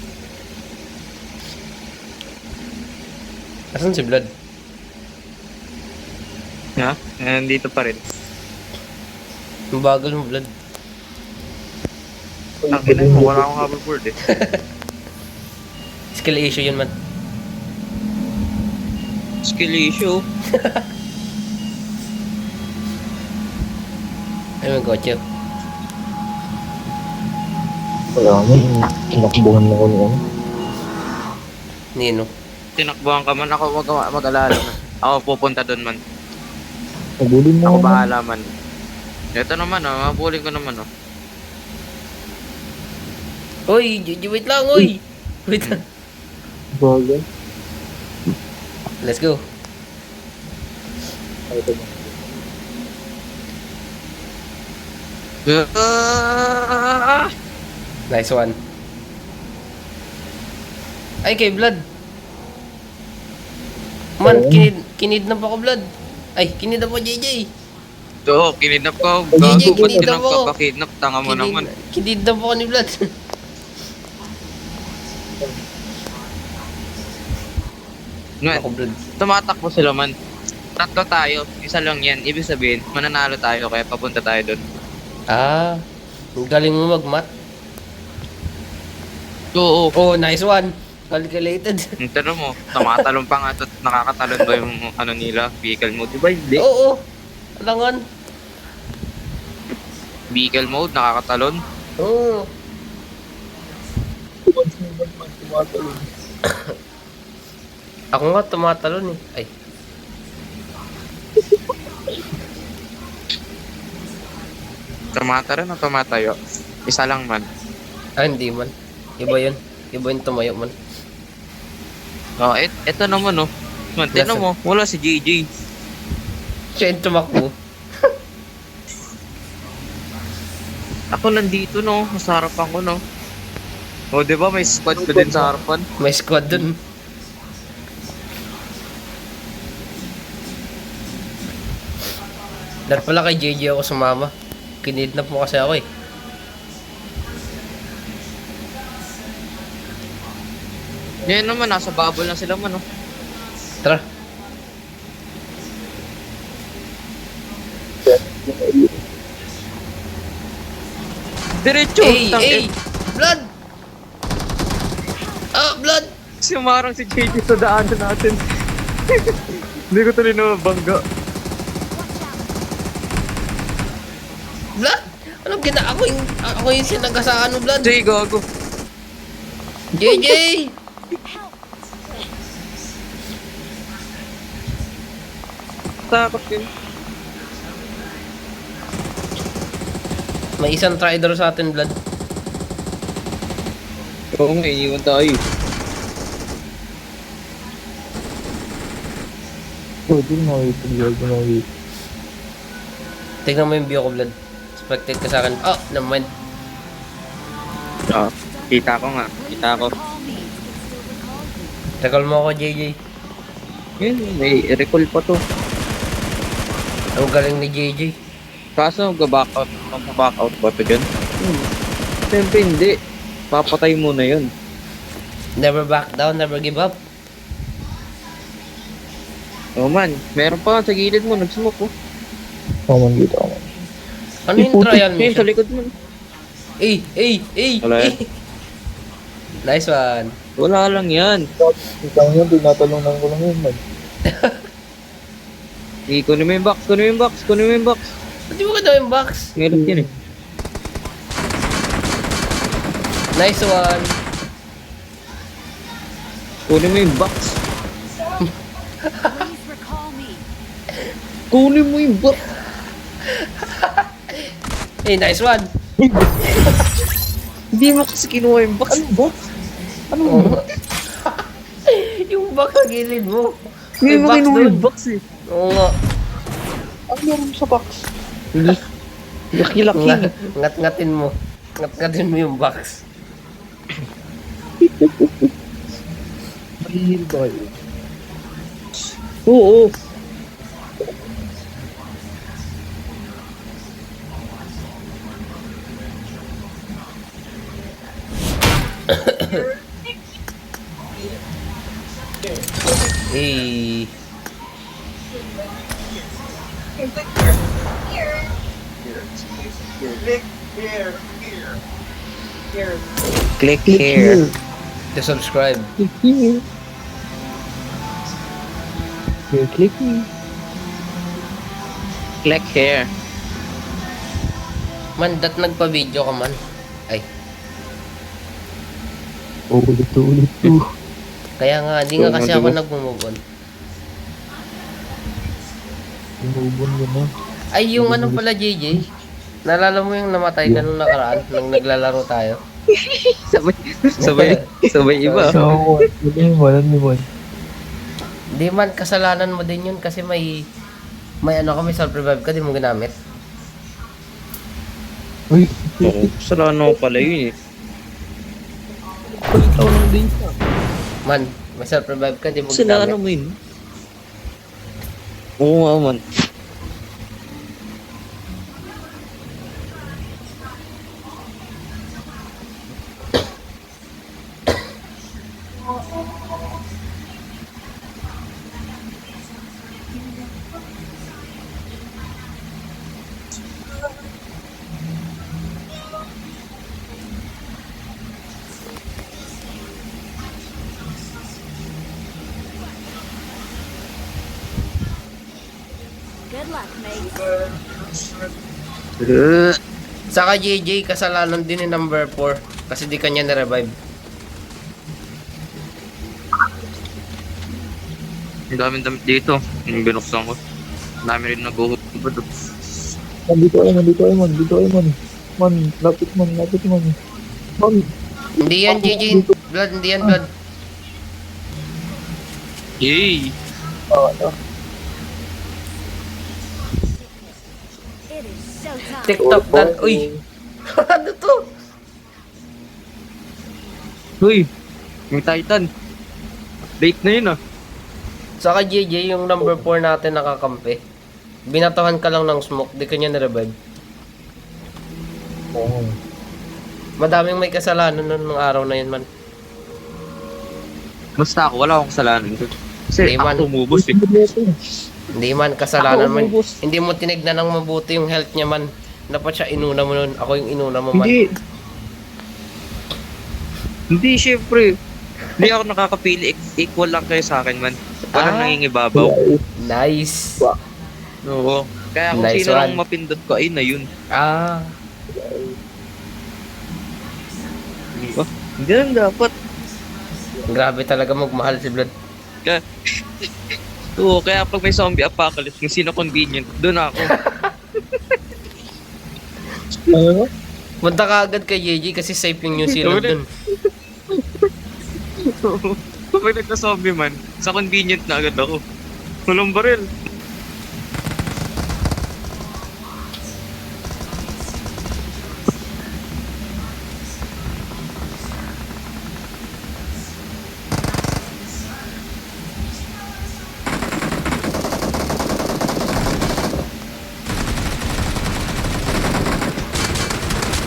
Asan si Blood? Ha? Nandito pa rin. Ang bagal mo, Blood. Ang ina mo, wala akong hoverboard eh. Skill issue yun, man. Skill issue. Ay, may kotse. Wala mo. Tinakbuhan mo ko ni ano. Nino. Tinakbuhan ka man, ako mag-alala man. Ako pupunta doon man. Nabulin mo Ako ako. bahala man. Ito naman oh, mabulin ko naman oh. Uy, wait lang, uy! Wait lang. Bagay. Let's go. Ay, ito ba? Nice one. Ay, kay Blood. Man, Oo. kinidnap ako, Blood. Ay, kinidnap ako, JJ. Oo, kinidnap ko. Gigi, Gago, ba't kinidnap ako. kinapapakidnap? Tanga mo naman. Kinidnap ako ni Blood. Ngayon, Ako, Blood. tumatakbo sila man. Tatlo tayo, isa lang yan. Ibig sabihin, mananalo tayo kaya papunta tayo doon. Ah, ang galing mo mag-mat. Oo, Oh, nice one. Calculated. yung tanong mo, tumatalon pa nga at nakakatalon ba yung ano nila, vehicle mode? Diba hindi? Oo. Alangan. Vehicle mode, nakakatalon. Oo. Tumatalon. Ako nga tumatalon eh. Ay. Tumatalon o tumatayo? Isa lang man. Ah, hindi man. Iba yun. Iba yung tumayo man. Oh, eto naman oh. Man, tignan mo, wala si JJ. Siya yung tumakbo. Ako nandito no, sa harapan ko no. Oh, di ba may squad ko din sa harapan? May squad dun. Dahil pala kay JJ ako sumama. Kinidnap mo kasi ako eh. Yan naman, nasa bubble na sila man oh. Tara. Diretso! Ay, Tangin. ay! Blood! Ah, blood! Sumarang si JJ sa daanan natin. Hindi ko tuloy na mabangga. Blood! Anong ako yung sinagasaan mo, blood? Jay, gago. JJ! takot yun. May isang trader sa atin, Blood. Oo nga, iniwan tayo. Pwede makita, pwede makita. Tignan mo yung view ko, Blood. Spectate ka sa akin. Oh, naman. Ah, kita ko nga. Kita ko. Call me. You can still recall me. Recall mo ako, JJ. Yun, may recall pa to. Ang galing ni JJ. Kaso, mag-back out ba to dyan? Siyempre hindi. Papatay mo na yun. Never back down, never give up. Oh man, meron pa sa gilid mo, nag-smoke oh. Kaman dito, kaman. Ano yung trial Yun, sa mission? likod mo. Wala yan. Nice one. Wala lang yan. Ikaw yun, tinatalungan ko lang yun, man. Kunin mo yung box, kunin mo yung box, kunin mo yung box. Hindi mo ka daw yung box. Meron yun eh. Nice one. Kunin mo yung box. Please recall me. Kunin mo yung box. Hey, nice one. Hindi mo kasi kinuha yung box. Ano box? Ano box? Yung box sa gilid mo. Hindi mo box kinuha doon. yung box eh. Oo nga. Ano meron sa box? Hindi. Laki-laki. Ngat-ngatin mo. Ngat-ngatin mo yung box. Mahihil ba kayo? Oo. Hey. Click here. To subscribe. Click here. Here, click me. Click here. Man, nagpa-video ka man. Ay. Ulit to. Kaya nga, di nga kasi ako nag-move on. Inubon yun na. Ay, yung ano pala, JJ. Naalala mo yung namatay ka nung nakaraan, nung naglalaro tayo? Sabay iba. So, ano mo? Di man, kasalanan mo din yun kasi may ano ka, may self-revive ka, di mo ginamit. Uy, Oo, kasalanan ko pala yun eh. ikaw lang din siya. Man, may self-revive ka, di mo Kasalanan ginamit. mo yun. Oo nga man. Good luck, mate. Saka JJ, kasalanan din ni number 4 kasi di kanya na-revive. Ang daming damit dito. Yung binuksan ko. Ang dami rin nag-uhod ba doon. Dito ay man. Man, lapit man. Man, Hindi yan JJ, blood, hindi yan blood. Yay! It is showtime. TikTok dan, uy! Ano to? Uy! Yung Titan. Late na yun ah. Saka JJ, yung number 4 natin nakakampi. Binatahan ka lang ng smoke, di kanya na-revive. Oo. Madaming may kasalanan nun ng araw na yun man. Basta ako, wala akong kasalanan. Kasi Hindi man. ako tumubos eh. Hindi man, kasalanan Ako man. umubos. Hindi mo tinignan ng mabuti yung health niya man. Dapat siya inuna mo nun. Ako yung inuna mo man. Hindi, syempre. Hindi ako nakakapili. Equal lang kayo sa akin man. Walang nangingibabaw. Nice. Oo. Kaya kung Nice sino lang one. mapindot ko, ayun na yun. Ah. Diba? Ganun dapat. Grabe talaga magmahal si Blood. Kaya, Oo, kaya pag may zombie apocalypse, kung sino convenient, doon ako. Ano? Punta ka agad kay JJ kasi safe yung New Zealand dun. Kapag nagka-zombie man, sa convenient na agad ako. Walang baril.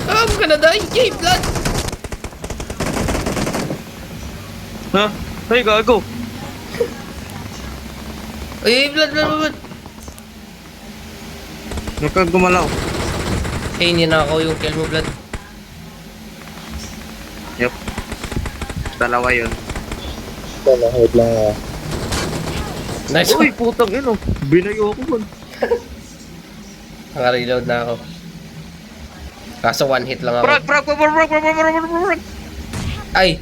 Ah, I'm gonna die! Jay, blood! Ha? Ay, gago. Ay, blood! Huwag kang gumalaw. Hey, hindi na ako yung kill mo, blood. Yup. Dalawa yun. Wala, wait lang ah. Nice Uy, one. putang ino. Binayo ako man. Naka-reload na ako. Kaso one hit lang ako. Brag! Ay!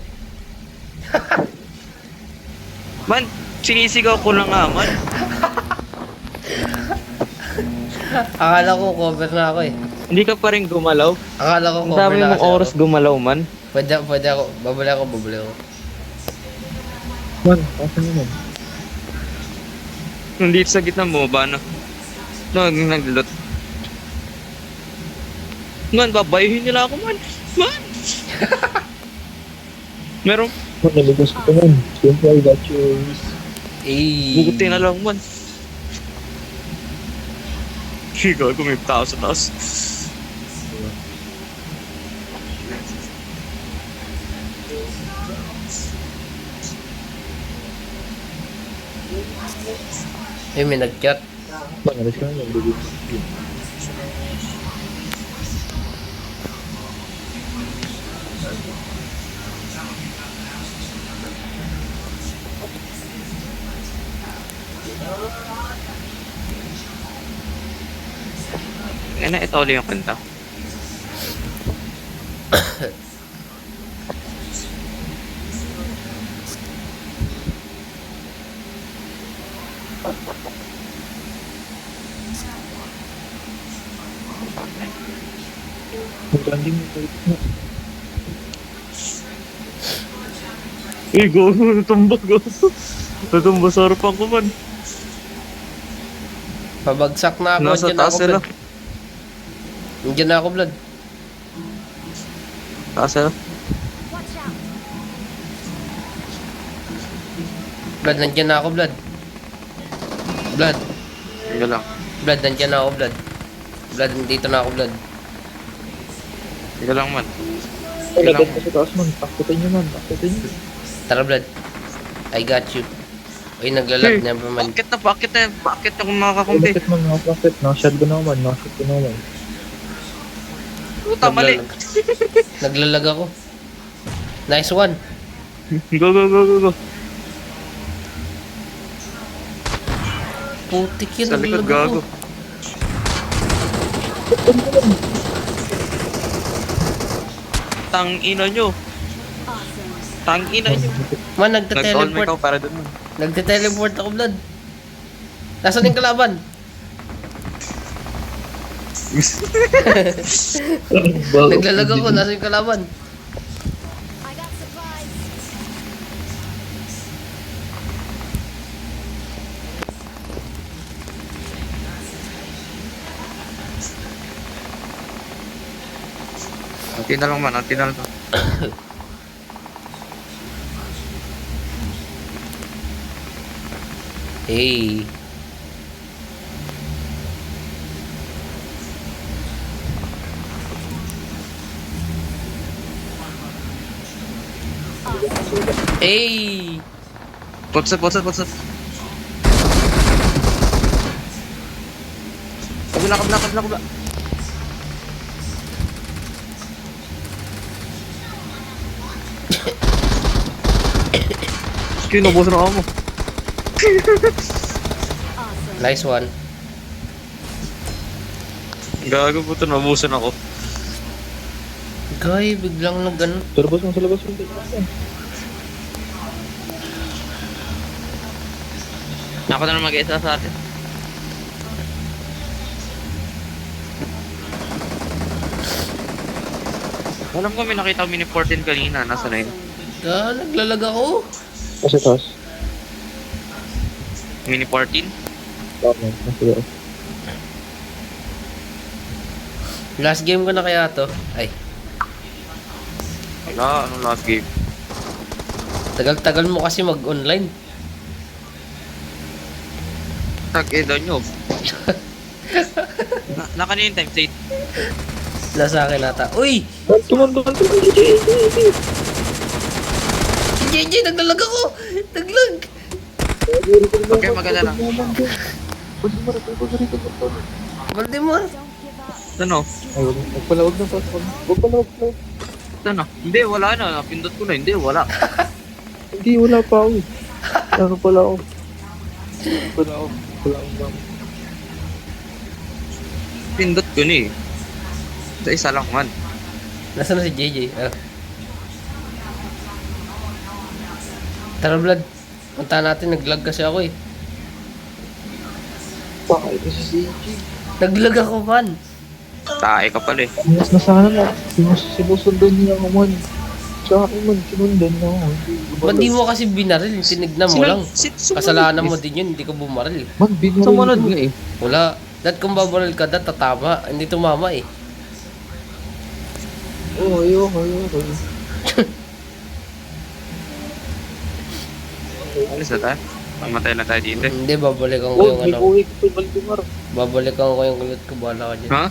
Man, sinisigaw ko lang nga, man. Akala ko cover na ako eh. Hindi ka pa rin gumalaw. Akala ko Ang cover dami na mong kasi oras ako. gumalaw, man. Pwede ako. Babalik ako. Man, kasan naman? Hindi sa gitna mo, ba na? No, naglulot. Man, babayuhin nila ako, man. Man! Meron, Man, naligas ko pa man. Siyempre, I got yours. Eh. bukuti na lang, man. Higa, kung may tao sa taas. Eh, may nag-chat. Man, alis ka naman. Ano, ito ulit yung kanta. Magandang mo kayo. Eh, go, natumba, go. Natumba sa harapan ko, man. Pabagsak na ako. Nasa Nandiyan na taas ako, sila. blood. Nandiyan na ako, blood. Taas sila. Watch out. Blood, nandiyan na ako, blood. Blood. Hindi lang. Blood, nandiyan na ako, blood. Blood, dito na ako, blood. Hindi lang, man. Ay, lagat ka sa taas man. Takutin nyo man. Takutin nyo. Tara, blood. I got you. Ay, naglalag na ba man. Bakit ako makakakumpi? Bakit man nakapakit? Nakashotgun ako man. Nakashotgun ako man. Puta, mali. Naglalag ako. Nice one. Go. Putik yun, Sa likod, naglalag ako. gago. Tang-ina nyo. Awesome. Tang-ina nyo. Man, Nag-all nagte-teleport. ako para dun. Nagte-teleport ako, blood. Nasaan yung kalaban? Naglalag ako, nasaan yung kalaban? I got supplies. Anti na lang, man. Anti na lang. Hey. Hey. Potsat. Kabla. Sige, nabusan ako mo. Awesome. Nice one. Gago po ito, nabusan ako. Guy, biglang nag-ano. Sa labas mo. Ako na lang mag-isa sa atin. Alam ko may nakita ko mini 14 kanina. Nasa na yun? Naglalag ako. Kasi taas. Mini 14? Tama, kasi taas. Last game ko na kaya to. Ay, Wala, anong last game? tagal-tagal mo kasi mag-online. Tag-eda nyo. Nakanina yung time state. Nasa akin ata. Uy! Tumunod. Si JJ, naglalag ako! Naglag! Okay, maganda lang. Valdemar! Ano? Ay, wag pala, wag na. Wag pala. Ano? Hindi, wala na. Napindot ko na. Hindi, wala. Hindi, wala pa ako eh. Ano pala ako? Wala ako. Pindot ko na eh. Sa isa lang man. Nasaan na si JJ? Tara, Vlad. Punta natin, naglag kasi ako eh. Baka ito si CG. Naglag ako, man. Tae ka pala eh. Mas nasana na. Sinusundan niya ako man. Sa akin man, sinundan niya ako. Ba't di mo kasi binaril? Tinignan mo lang. Kasalanan mo din yun, hindi ka bumaril. Man, binaril Sumunod ko. nga eh. Wala. Dat kung babaril ka, dat tatama. Hindi tumama eh. Oo, ayoko. Alis na tayo. Mamatay na tayo dito eh. Hindi, babalikan ko Oh, yung may ano. buhay ko sa Valdemar. Babalikan ko yung kulit ko. Bahala ka dyan. Ha?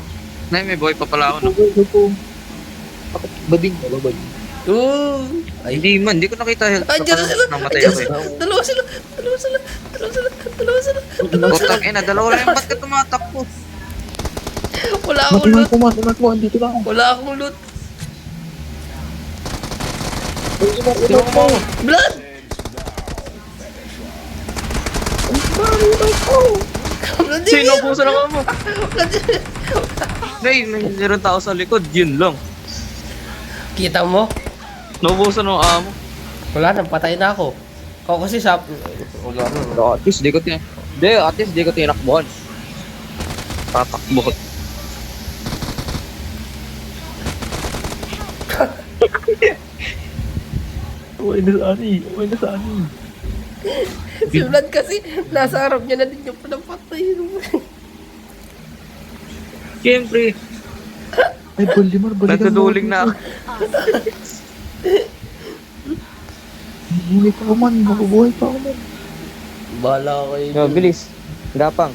Nay, may boy pa pala ako no. Bakit bading mo ba? Oo! Ay, Hindi man, hindi ko nakita health. Ay, dyan na sila! Namatay Dyan ako eh. sila! Dalawa sila! Putang ina, dalawa lang yung ba't ka tumatakbo? Wala akong loot! Matuwa, andito na ako. Wala akong loot! Sino mo? Blood! Blood! Sino puso na mo? Blood! Nay, may meron tao sa likod, yun lang. Kita mo? Naubusan ng amo. Wala nang patay na ako. Ako kasi sa... Wala na. At least di ko tinakbuhan. Tatakbo. Uy, na sa ani. Si Blood kasi nasa harap niya na din yung pinapatay. Siyempre, Ay, Valdemar, balikan mo. nagkaduling na ako. Buhay pa ako man, mabubuhay pa ako man. Bahala kayo. Yo, bilis. Gapang.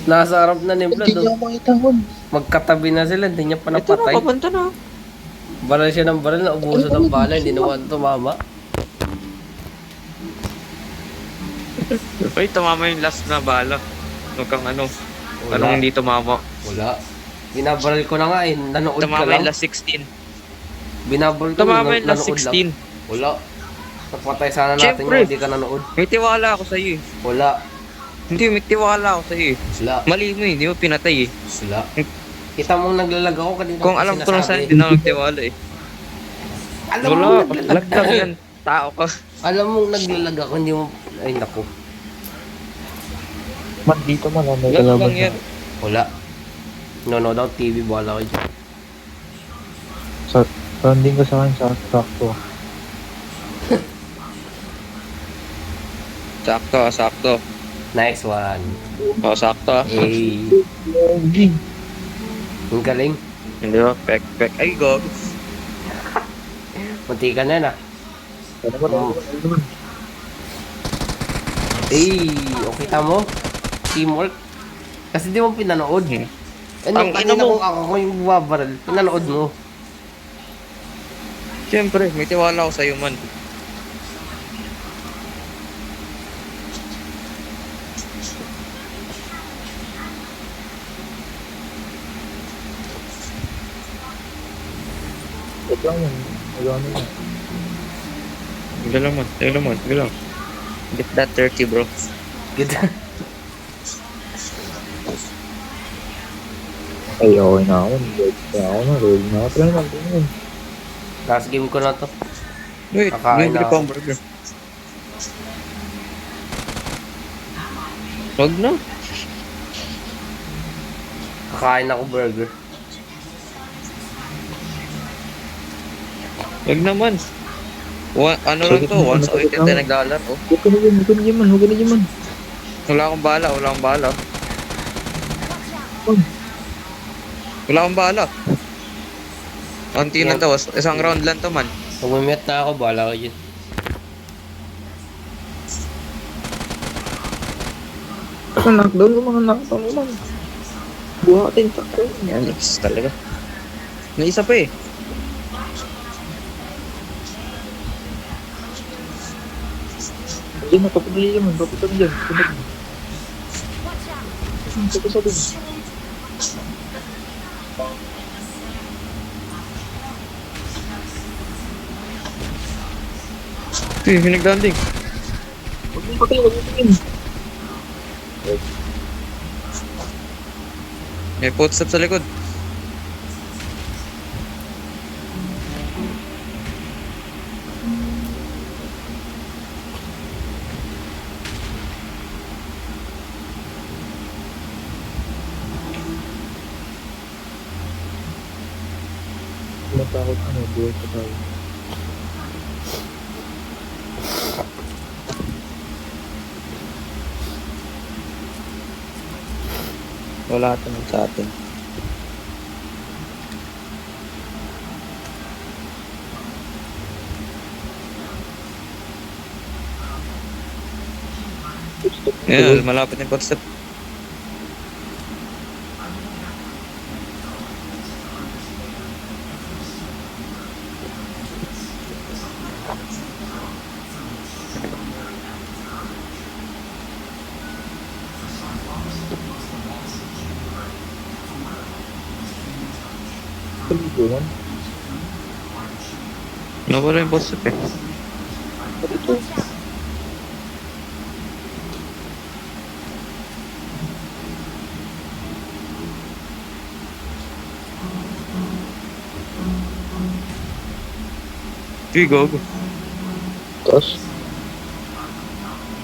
Nasa harap na ni Blood. Hindi niya ako makita man. Magkatabi na sila, hindi niya pa Ito na, napatay. papunta na. Baral siya ng baral, naubusan ng bala, hindi naman tumama. Ay, tumama yung last na bala. Huwag kang ano. Anong hindi tumama? Wala. Binabaril ko na nga eh, nanood ka Tumama lang. yung last 16. Binabaril ko, Tumama yung last nanood lang. 16. Wala. Napatay sana natin Siyempre. yung hindi ka nanood. May tiwala ako sa'yo eh. Wala. Hindi, may tiwala ako sa'yo eh. Wala. Mali mo eh, hindi mo pinatay eh. Wala. Kita mong naglalag ako kanina. Kung alam ko lang sa'yo, hindi na ako nagtiwala eh. Alam mo Wala, naglalag laglag yan. Tao ka. Alam mong naglalag ako, hindi mo... Ay, naku. Man, dito man, may Lag kalaban lang yan. na. Wala. Nanonood ako TV, bahala kayo dyan. Landing ka sa akin sa sakto. Sakto. Nice one. O, sakto. Hey. Landing. Ang galing. Hindi ba? Pek. Ay, go. Munti ka na na. Ano ba? Oh. Hey, okay mo? Teamwork? Kasi di mo pinanood. Ano, Ang ina kanina mo. kung ako yung bumabaril, pinanood mo. Siyempre, may tiwala ako sa'yo man. Wait lang yan. Magano yan. Sige lang. Get that 30, bro. Good. Ay, okay na ako. Ready na ako. Try natin yun. Last game ko na to. Wait, Kakain bibili na pa ako. ang burger. Wag na. Kakain ako burger. Wag naman. Ano lang to, once a week tayo naglalaro. Huwag ka na dyan, huwag ka na dyan man, huwag ka na dyan man. Wala akong bala, wala akong bala. Wala akong bala. Konti na to, isang round lang to man. Pag-mute na ako, bahala ko yun. Knockdown ko, mga knockdown ko man. Buhatin, takto. Yan, next talaga. May isa pa eh. Diyan na, papadali dyan man, papadali dyan. Watch out. Papadali. Nagdanding. Huwag mong patay, huwag mong tingin. May footstep sa likod. Matakot ka na, buhay pa tayo. Wala naman sa atin. Yan, malapit na yung footstep. Paligo man. Nawala yung footstep eh. Uy, gogo. Tapos,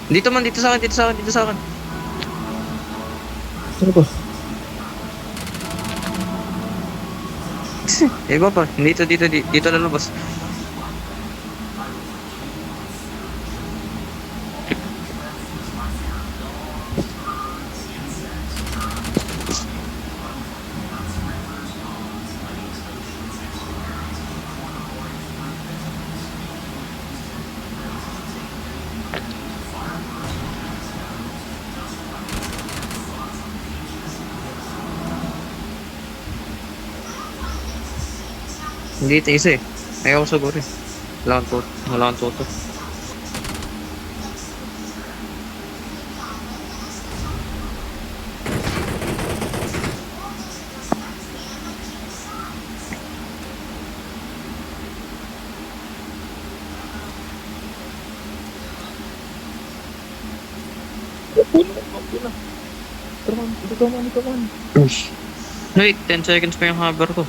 Dito man, dito sa akin, dito sa akin, dito sa akin. ano ba? Iba pa, dito lalabas. Hindi ito isa eh. Ayaw ko siguro eh. Wala kang toto. Una. Tara man, ito man. Push. Wait, 10 seconds pa yung hover ko.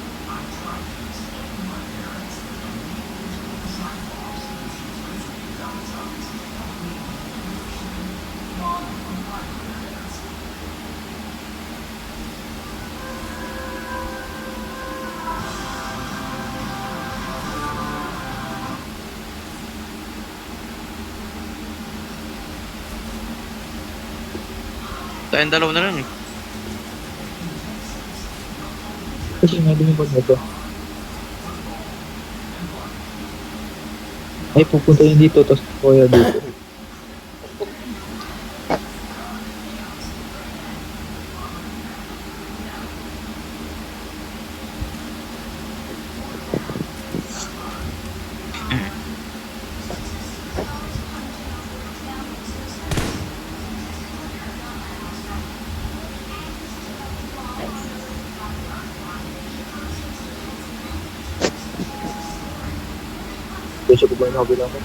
Tayong dalawa na lang eh. Kasi nga din yung bag na to. Ay, pupunta yun dito, tapos kuya dito. Kasi ko ba yung kabila ko?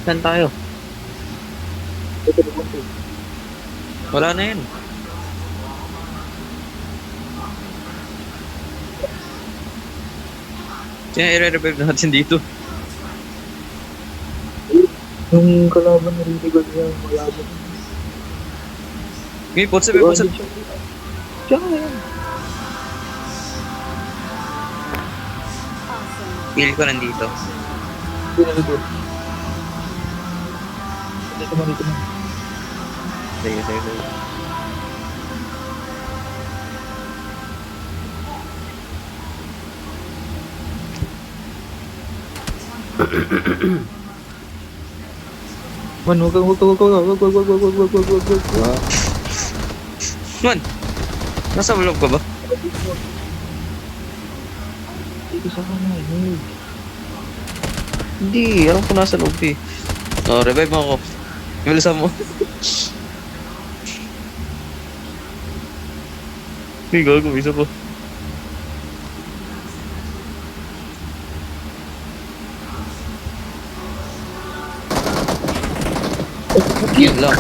Saan tayo? Ito na po. Wala na yun. Kaya i-revive natin dito. Yung kalaban na rinigod niya, malabo. May potsa, may potsa. Siya nga yan. Feel ko nandito. Hindi na ito. Dito mo, dito mo. Sige, sige, sige. Man, wag. Man! Nasa vlog ka ba? Dito sa kanya, yun. Hindi, alam ko nasa loob eh. Oh, revive mo ako. Bilisan mo. Hindi, gago, isa pa. Yun lang.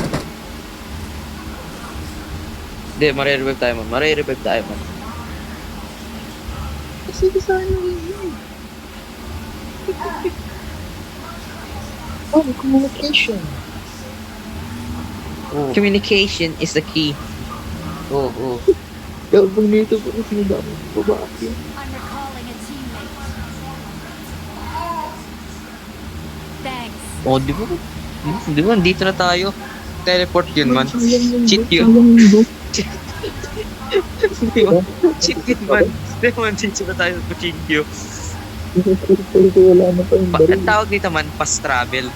Hindi, marirevive tayo man. Marirevive tayo man. Kasi sa ano yun. Oh, communication. Oh. Communication is the key. Oh, oh. Kaya pag nito po, sinadami ko ba yun? I'm recalling a teammate. Thanks. Oh, di ba? Di ba? Dito na tayo. Teleport yun, man. Cheat yun. Di ba? Cheat yun, man. Di ba, man? Cheat na tayo sa Pachingkyo. Wala na pa yung Ang tawag dito, man, fast travel.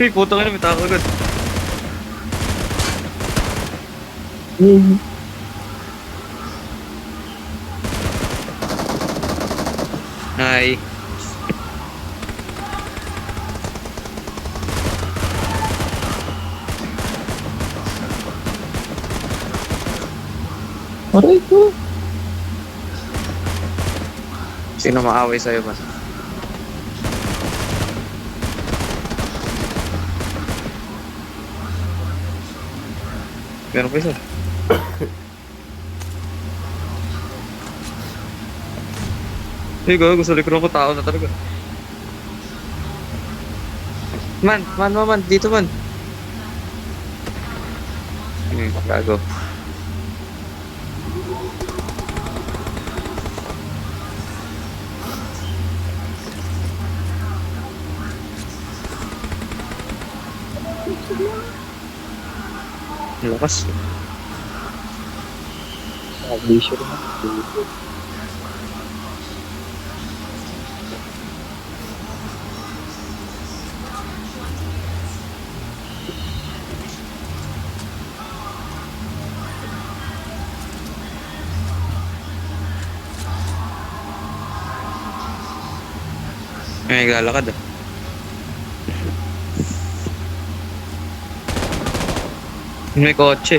Hey, puto ka na, may tao agad. Hi. Aray ko. Sino maaway sa'yo, man? Meron pa isa. Hey, gago, sa likod ko tao na talaga. Man, dito man. Gago. Lakas. Glacier na. May lalakad ah. May kotse.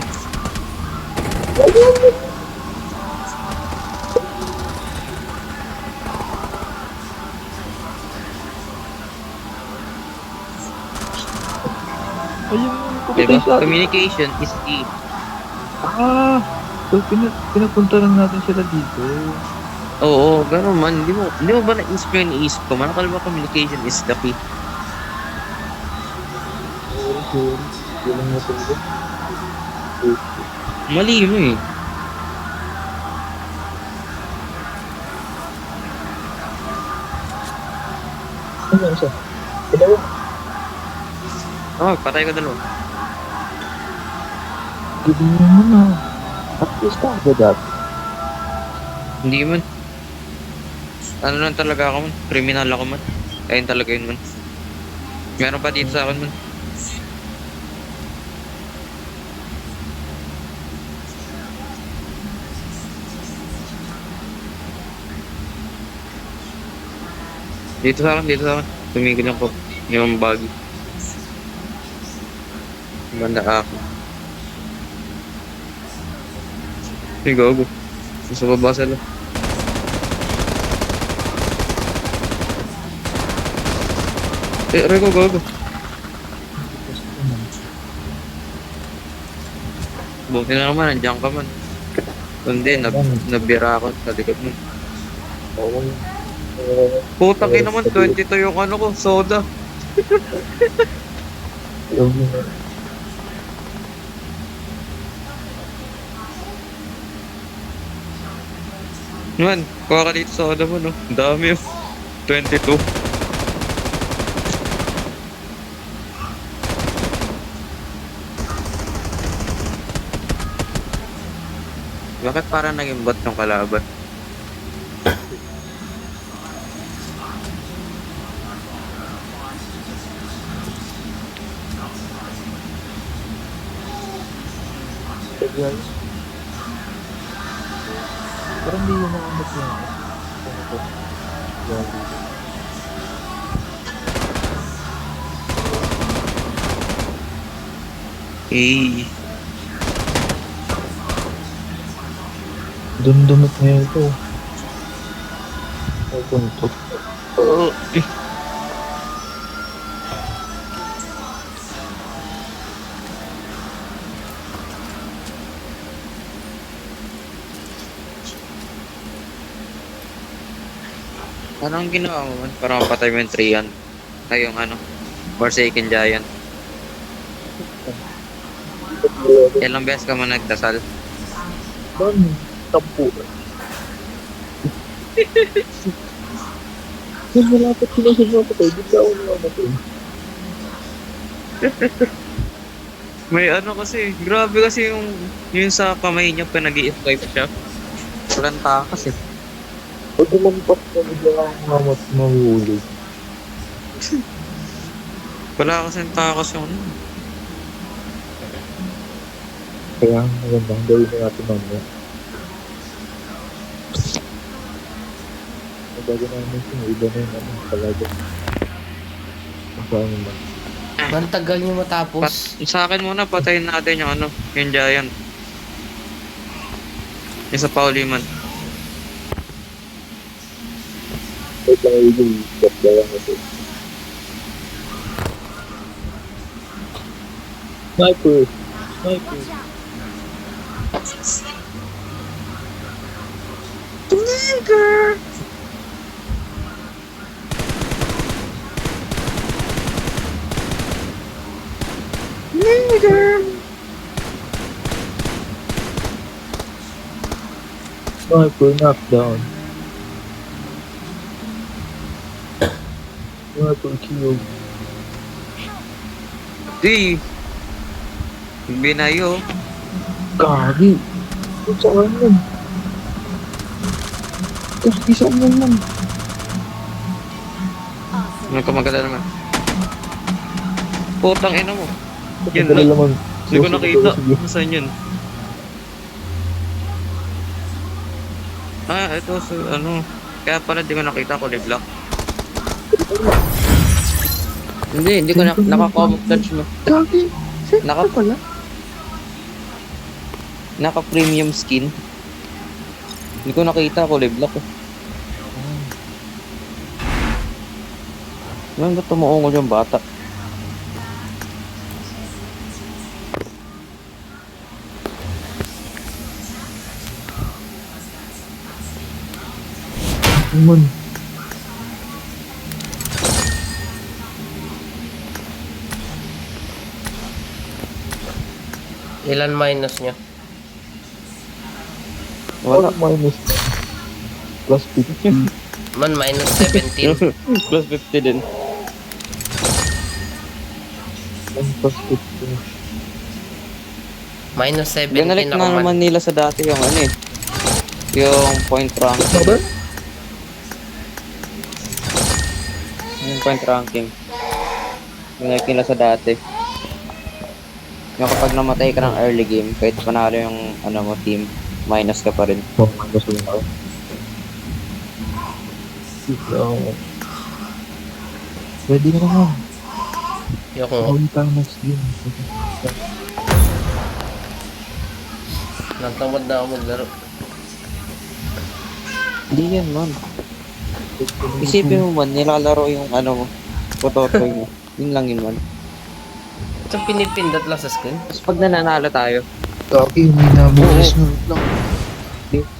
Ayun, Diba? Communication is key. So pinapunta lang natin sila dito. Oo, gano'n man. Hindi mo ba na-isip yung iniisip ko? Man, akala ba communication is the key? Sorry. Yun lang natin dito. Mali mo eh. Ano isa? Dalawa. Oh, patay ko dalawa. Hindi mo naman na. At least ako that. Hindi man. Ano lang talaga ako man? Criminal ako man. Ayun talaga yun man. Meron pa dito sa akin man. Dito sa akin. Tumigil lang po. Yung bagi. Banda ako. Hey, gago. Nasa baba sila. Rico, go. Buti na naman, nandiyan ka man. Kundi, nabira ako sa likod mo. Oo. Putang ina naman, 22 yung ano ko, soda. Yung Man, kuha ka dito soda mo, no? Ang dami yun. 22. Bakit parang naging bot yung kalaban? guys. Parang hindi yung nakamot yan. Ano to? Grabe. Eh, Dundumit na ito. Ay, puntot. anong ginawa mo man? Para mapatay mo yung Trian. Ay, yung ano, Forsaken Giant. Ilang beses ka mo nagdasal? Ban, tampo. Yung malapit sila sa mga patay, bigla ako namamatay. May ano kasi, grabe kasi yung sa kamay niya pinag-i-swipe siya. Walang takas eh. Pag lumampas na bigla ako mahulog. Wala kasi takas yung ano. Kaya magandang gawin na natin mamaya. Bago namin yung iba na yung ano talaga. Masama ba? Ang tagal nyo matapos. Sa akin muna, patayin natin yung ano, yung Giant. Yung sa Pauliman. Wait lang yung stop na lang ito. Sniper! Sniper! Nigger! Nigger! Sniper knockdown. Sniper kill. Di! Binayo. Gagi! Kung saan yun? Gagi saan yun man? Awesome. Ano ka maganda naman? Putang ina mo. Yun Dali lang. naman. Hindi ko nakita. Nasaan yun? Ah, ito sa ano. Kaya pala di ko nakita ko block. Hindi ko naka-camouflage mo. Gagi! Naka pala. Naka-premium skin. Hindi ko nakita ko block eh. Ngayon ba tumuungol yung bata? Man. Ilan minus nyo? Wala. Minus plus 50. Man, minus 17. Plus 50 din. Plus 50. Minus 17 Binalik ako na man. naman nila sa dati yung ano eh. Yung point ranking. Ano ba? Yung point ranking. Binalik nila sa dati. Yung kapag namatay ka ng early game, kahit panalo yung ano mo team, minus ka pa rin. Oh, minus yun ako. Pwede na naman. Yung Huli tayo next game. natamad na ako maglaro. Hindi yan man. Isipin mo man, nilalaro yung ano mo, Pototoy mo. Yun lang yun man. So, pinipindot lang sa screen. Tapos pag nananalo tayo, Gagi, may nabilis mo lang.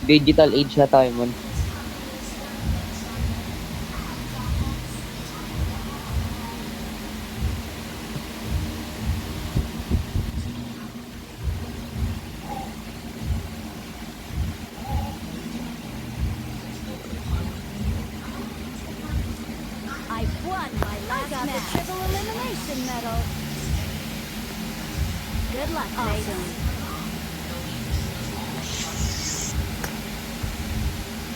digital age na tayo man. I won my last match. The triple elimination medal. Good luck, Maiden.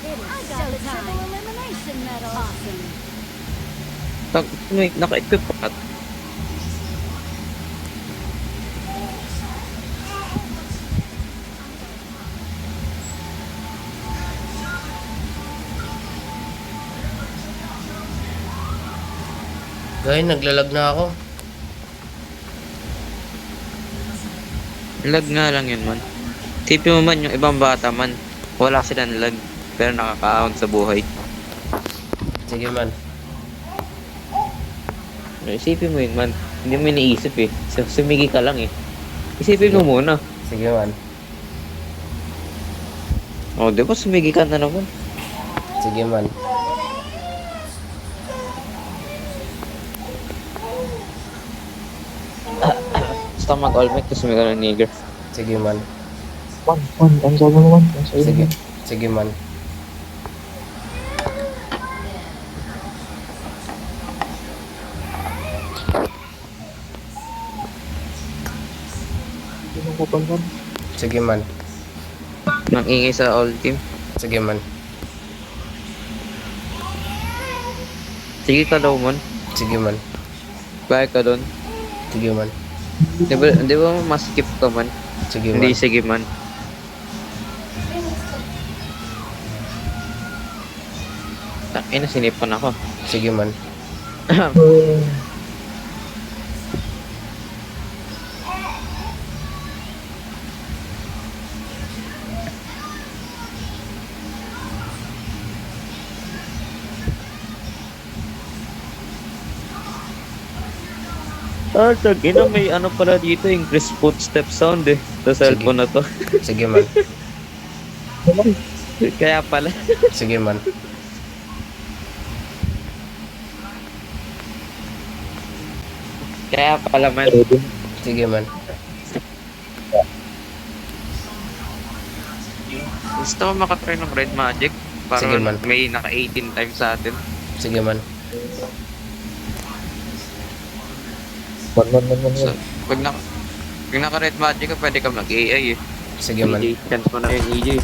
I got the triple elimination medal. Awesome. Naka-equip pa. Gaya, naglalag na ako. Lag nga lang yun man. Tipin mo man yung ibang bata man. Wala silang lag. Pero nakakaahon sa buhay. Sige man. Isipin mo yun man. Hindi mo iniisip eh. Sumigi ka lang eh. Isipin mo muna. Sige man. O, di ba sumigi ka na naman? Sige man. Basta mag-all mic, tapos sumigi ka ng nigger. Sige man. Ang sabi mo man. Ang sabi mo. Sige. Sige man. Hindi mo kapantan. Sige man. Nang ingay sa all team. Sige man. Sige ka daw man. Sige man. Bye ka doon. Sige man. Di ba mas-skip ka man? Sige man. Hindi, sige man. Ina, sinipan ako. Sige man. Ina, may ano pala dito, increase footstep sound eh. Sa cellphone na to. Sige man. Kaya pala. Sige man. Kaya pala man. Sige man. Gusto ko makatry ng Red Magic. Para Sige, man. may naka 18 times sa atin. Sige man. Man. So, pag naka Red Magic ka, pwede ka mag-AI eh. Sige man. EJ, chance mo na yun, EJ.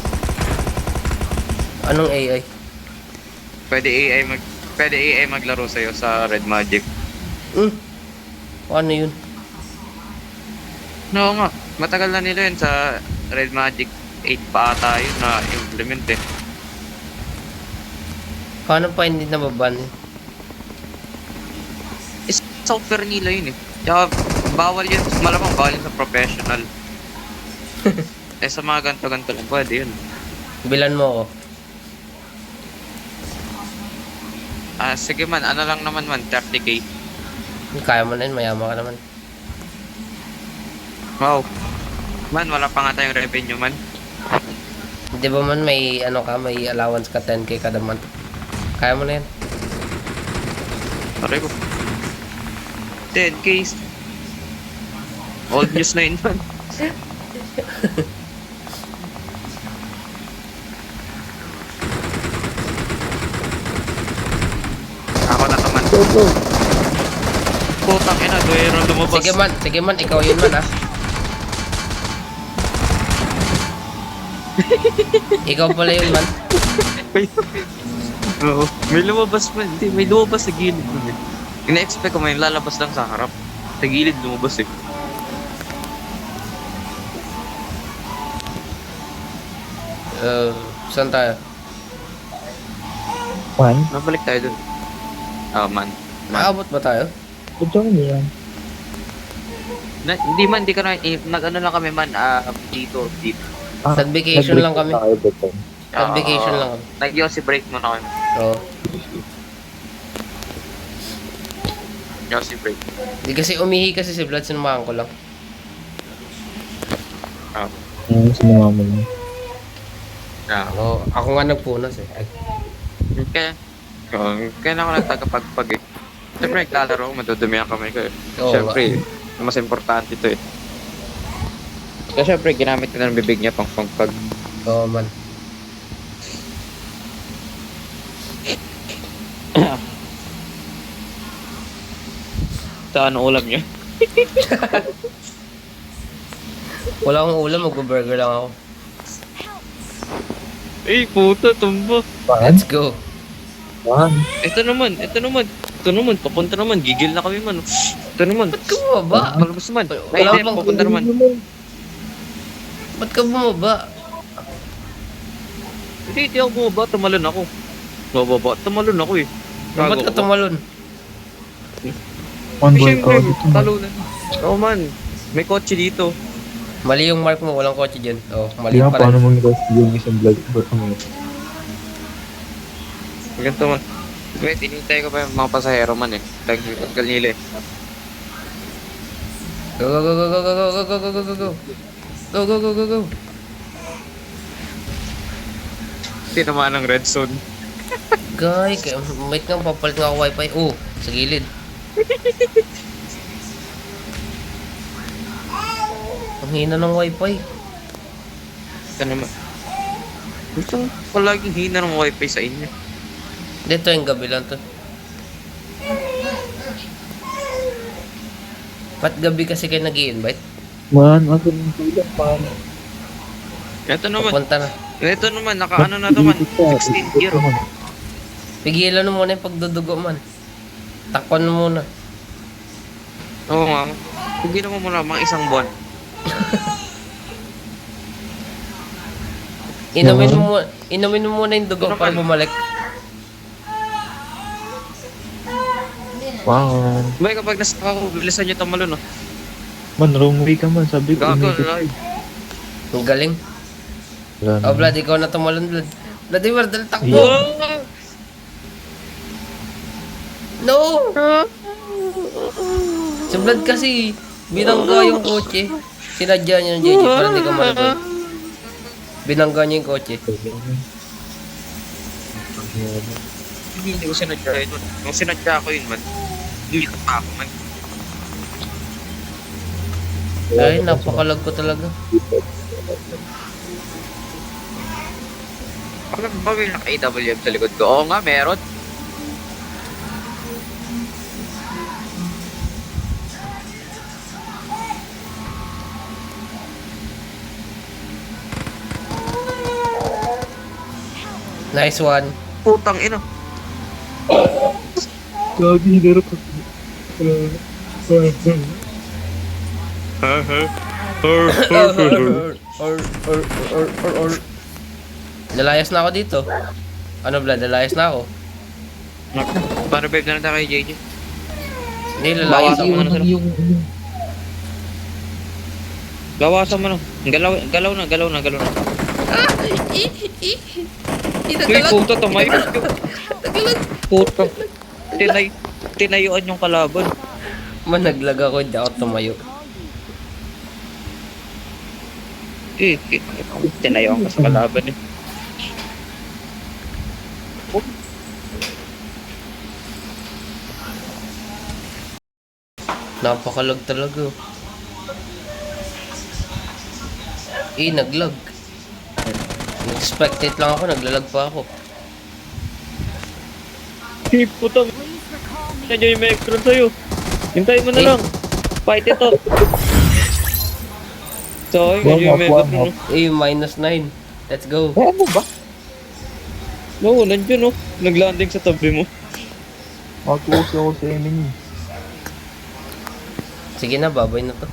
Anong AI? Pwede AI maglaro sa'yo sa Red Magic. Ano yun? No nga, matagal na nila yun sa Red Magic 8 pa ata yun na implement eh. Paano pa hindi nababan? Software nila yun eh. Tsaka bawal yun, malamang bawal yun sa professional. Eh sa mga ganto-ganto lang, pwede yun. Bilan mo ako. Sige man, ano lang naman man, 30k. Kaya mo na yun, mayaman ka naman. Wow. Man, wala pa nga tayong revenue man. Di ba man may ano ka, may allowance ka 10k kada month. Kaya mo na yan. Pare ko. 10k. Old news na yun man. Ako na naman. Putang ina, duwero lumabas. Sige man, ikaw yun man ah. Ikaw pala yun man. Oo. May lumabas man. Hindi, may lumabas sa gilid man eh. Ina-expect ko may lalabas lang sa harap. Sa gilid lumabas eh. Saan tayo? Man? Nabalik tayo dun. Oh man. Maabot ba tayo? Ito mo yan. Hindi man, di ka na, nag-ano lang kami man, dito. Nag-vacation lang kami. Nag-break. Nag-vacation lang kami. Nag-yossi break muna kami. Oo. Kasi break. Di kasi umihi kasi si Vlad, sinumahan ko lang. Sinama mo lang. Ako nga nagpunas eh. Ay, Kaya na ako nagtagapagpag eh. Siyempre, naglalaro ko, madudumi ang kamay ko eh. Oo Siyempre, mas importante ito eh. Kaya siyempre, ginamit ko na ng bibig niya pang pagpag. oo man. Saan ang ulam niya? Wala akong ulam, mag-burger lang ako. Eh, puta, tumba. Let's go. Man. Ito naman, papunta naman, gigil na kami man. Ito naman, Ba't ka bumaba? malabas naman. Wala Ay, hindi, bang- papunta naman. Ba't ka bumaba? Hindi ako bumaba, tumalon ako. Bumaba, tumalon ako eh. Ba't ka tumalon? One Eh, boy syempre, ka dito. talunan. Oo man, may kotse dito. Mali yung mark mo, walang kotse dyan. Oh, mali Kaya pa paano rin. mo nag-rest yung isang vlog? Ba't mo? Ganito man. Wait, inintay ko pa yung mga pasahero man eh. Taggal nila eh. Go, go, go, go, go, go, go, go, go, go, go, go. Go, go, go, go, go. Tinamaan ng red zone. Guy, wait nga, papalit nga ako wifi. Oh, sa gilid. Ang hina ng wifi. Ito naman. Gusto palaging hina ng wifi sa inyo. Dito yung gabi lang to. Ba't gabi kasi kayo nag-i-invite? Man, ano yung tulad? Paano? Ito naman. Papunta na. Ito naman, naka-ano na naman. 16 year. Pigilan mo muna yung pagdudugo man. Takpan mo muna. Oo nga. Hindi naman muna mga isang buwan. Inumin mo muna yung dugo Ano para man? bumalik. Man. May kapag nasa ako, bilisan nyo tumalon oh. Man, rumaway ka man. Sabi ko, Gago, umikot. live. Ang galing. Wala na. Oh, Vlad, ikaw na tumalon, Vlad. Vlad, Ibar, dali takbo. Wow! No! Si Vlad kasi, binangga yung kotse. Sinadya niya ng JJ para hindi ka malabag. Binangga niya yung kotse. Hindi ko sinadya yun. Nung sinadya ko yun man, hindi ko pa ako man. Ay, napakalag ko talaga. Alam ba may naka-AWM sa likod ko? Oo nga, meron. Nice one. Putang ina. Gagi, hinarap ako. Lalayas na ako dito. Ano, Vlad? Lalayas na ako. Para babe na natin kay JJ. Hindi, lalayas ako. Gawasan mo na. Galaw na. Uy, puto, tumayo. Puto. Tinayuan yung kalaban. Man, naglag ako, hindi ako tumayo. Tinayuan ka sa kalaban eh. Napakalag talaga. Naglag. Nag-spectate lang ako, naglalag pa ako. Puto. Nandiyan yung Mectron sa'yo. Hintayin mo na lang. Fight it up. So, nandiyan yung Mectron. -9. Let's go. Ano ba? Oo, nandiyan oh. Naglanding sa tabi mo. Mag-uusap ako sa Emily. Sige na, babay na to.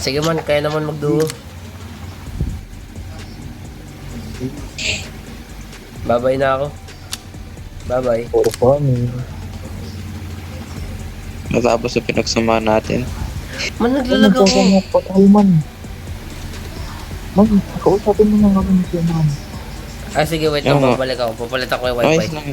Sige man, kaya naman magduo. Babay na ako. Bye-bye. Puro farming. Matapos yung pinagsamahan natin. Man, Ano naglalag po ako. mo? Patay man. Man, kausapin mo na nga kami siya man. Ah, sige, wait Yung lang. mga- Babalik ako. Papalit ako yung Ayos wifi. lang.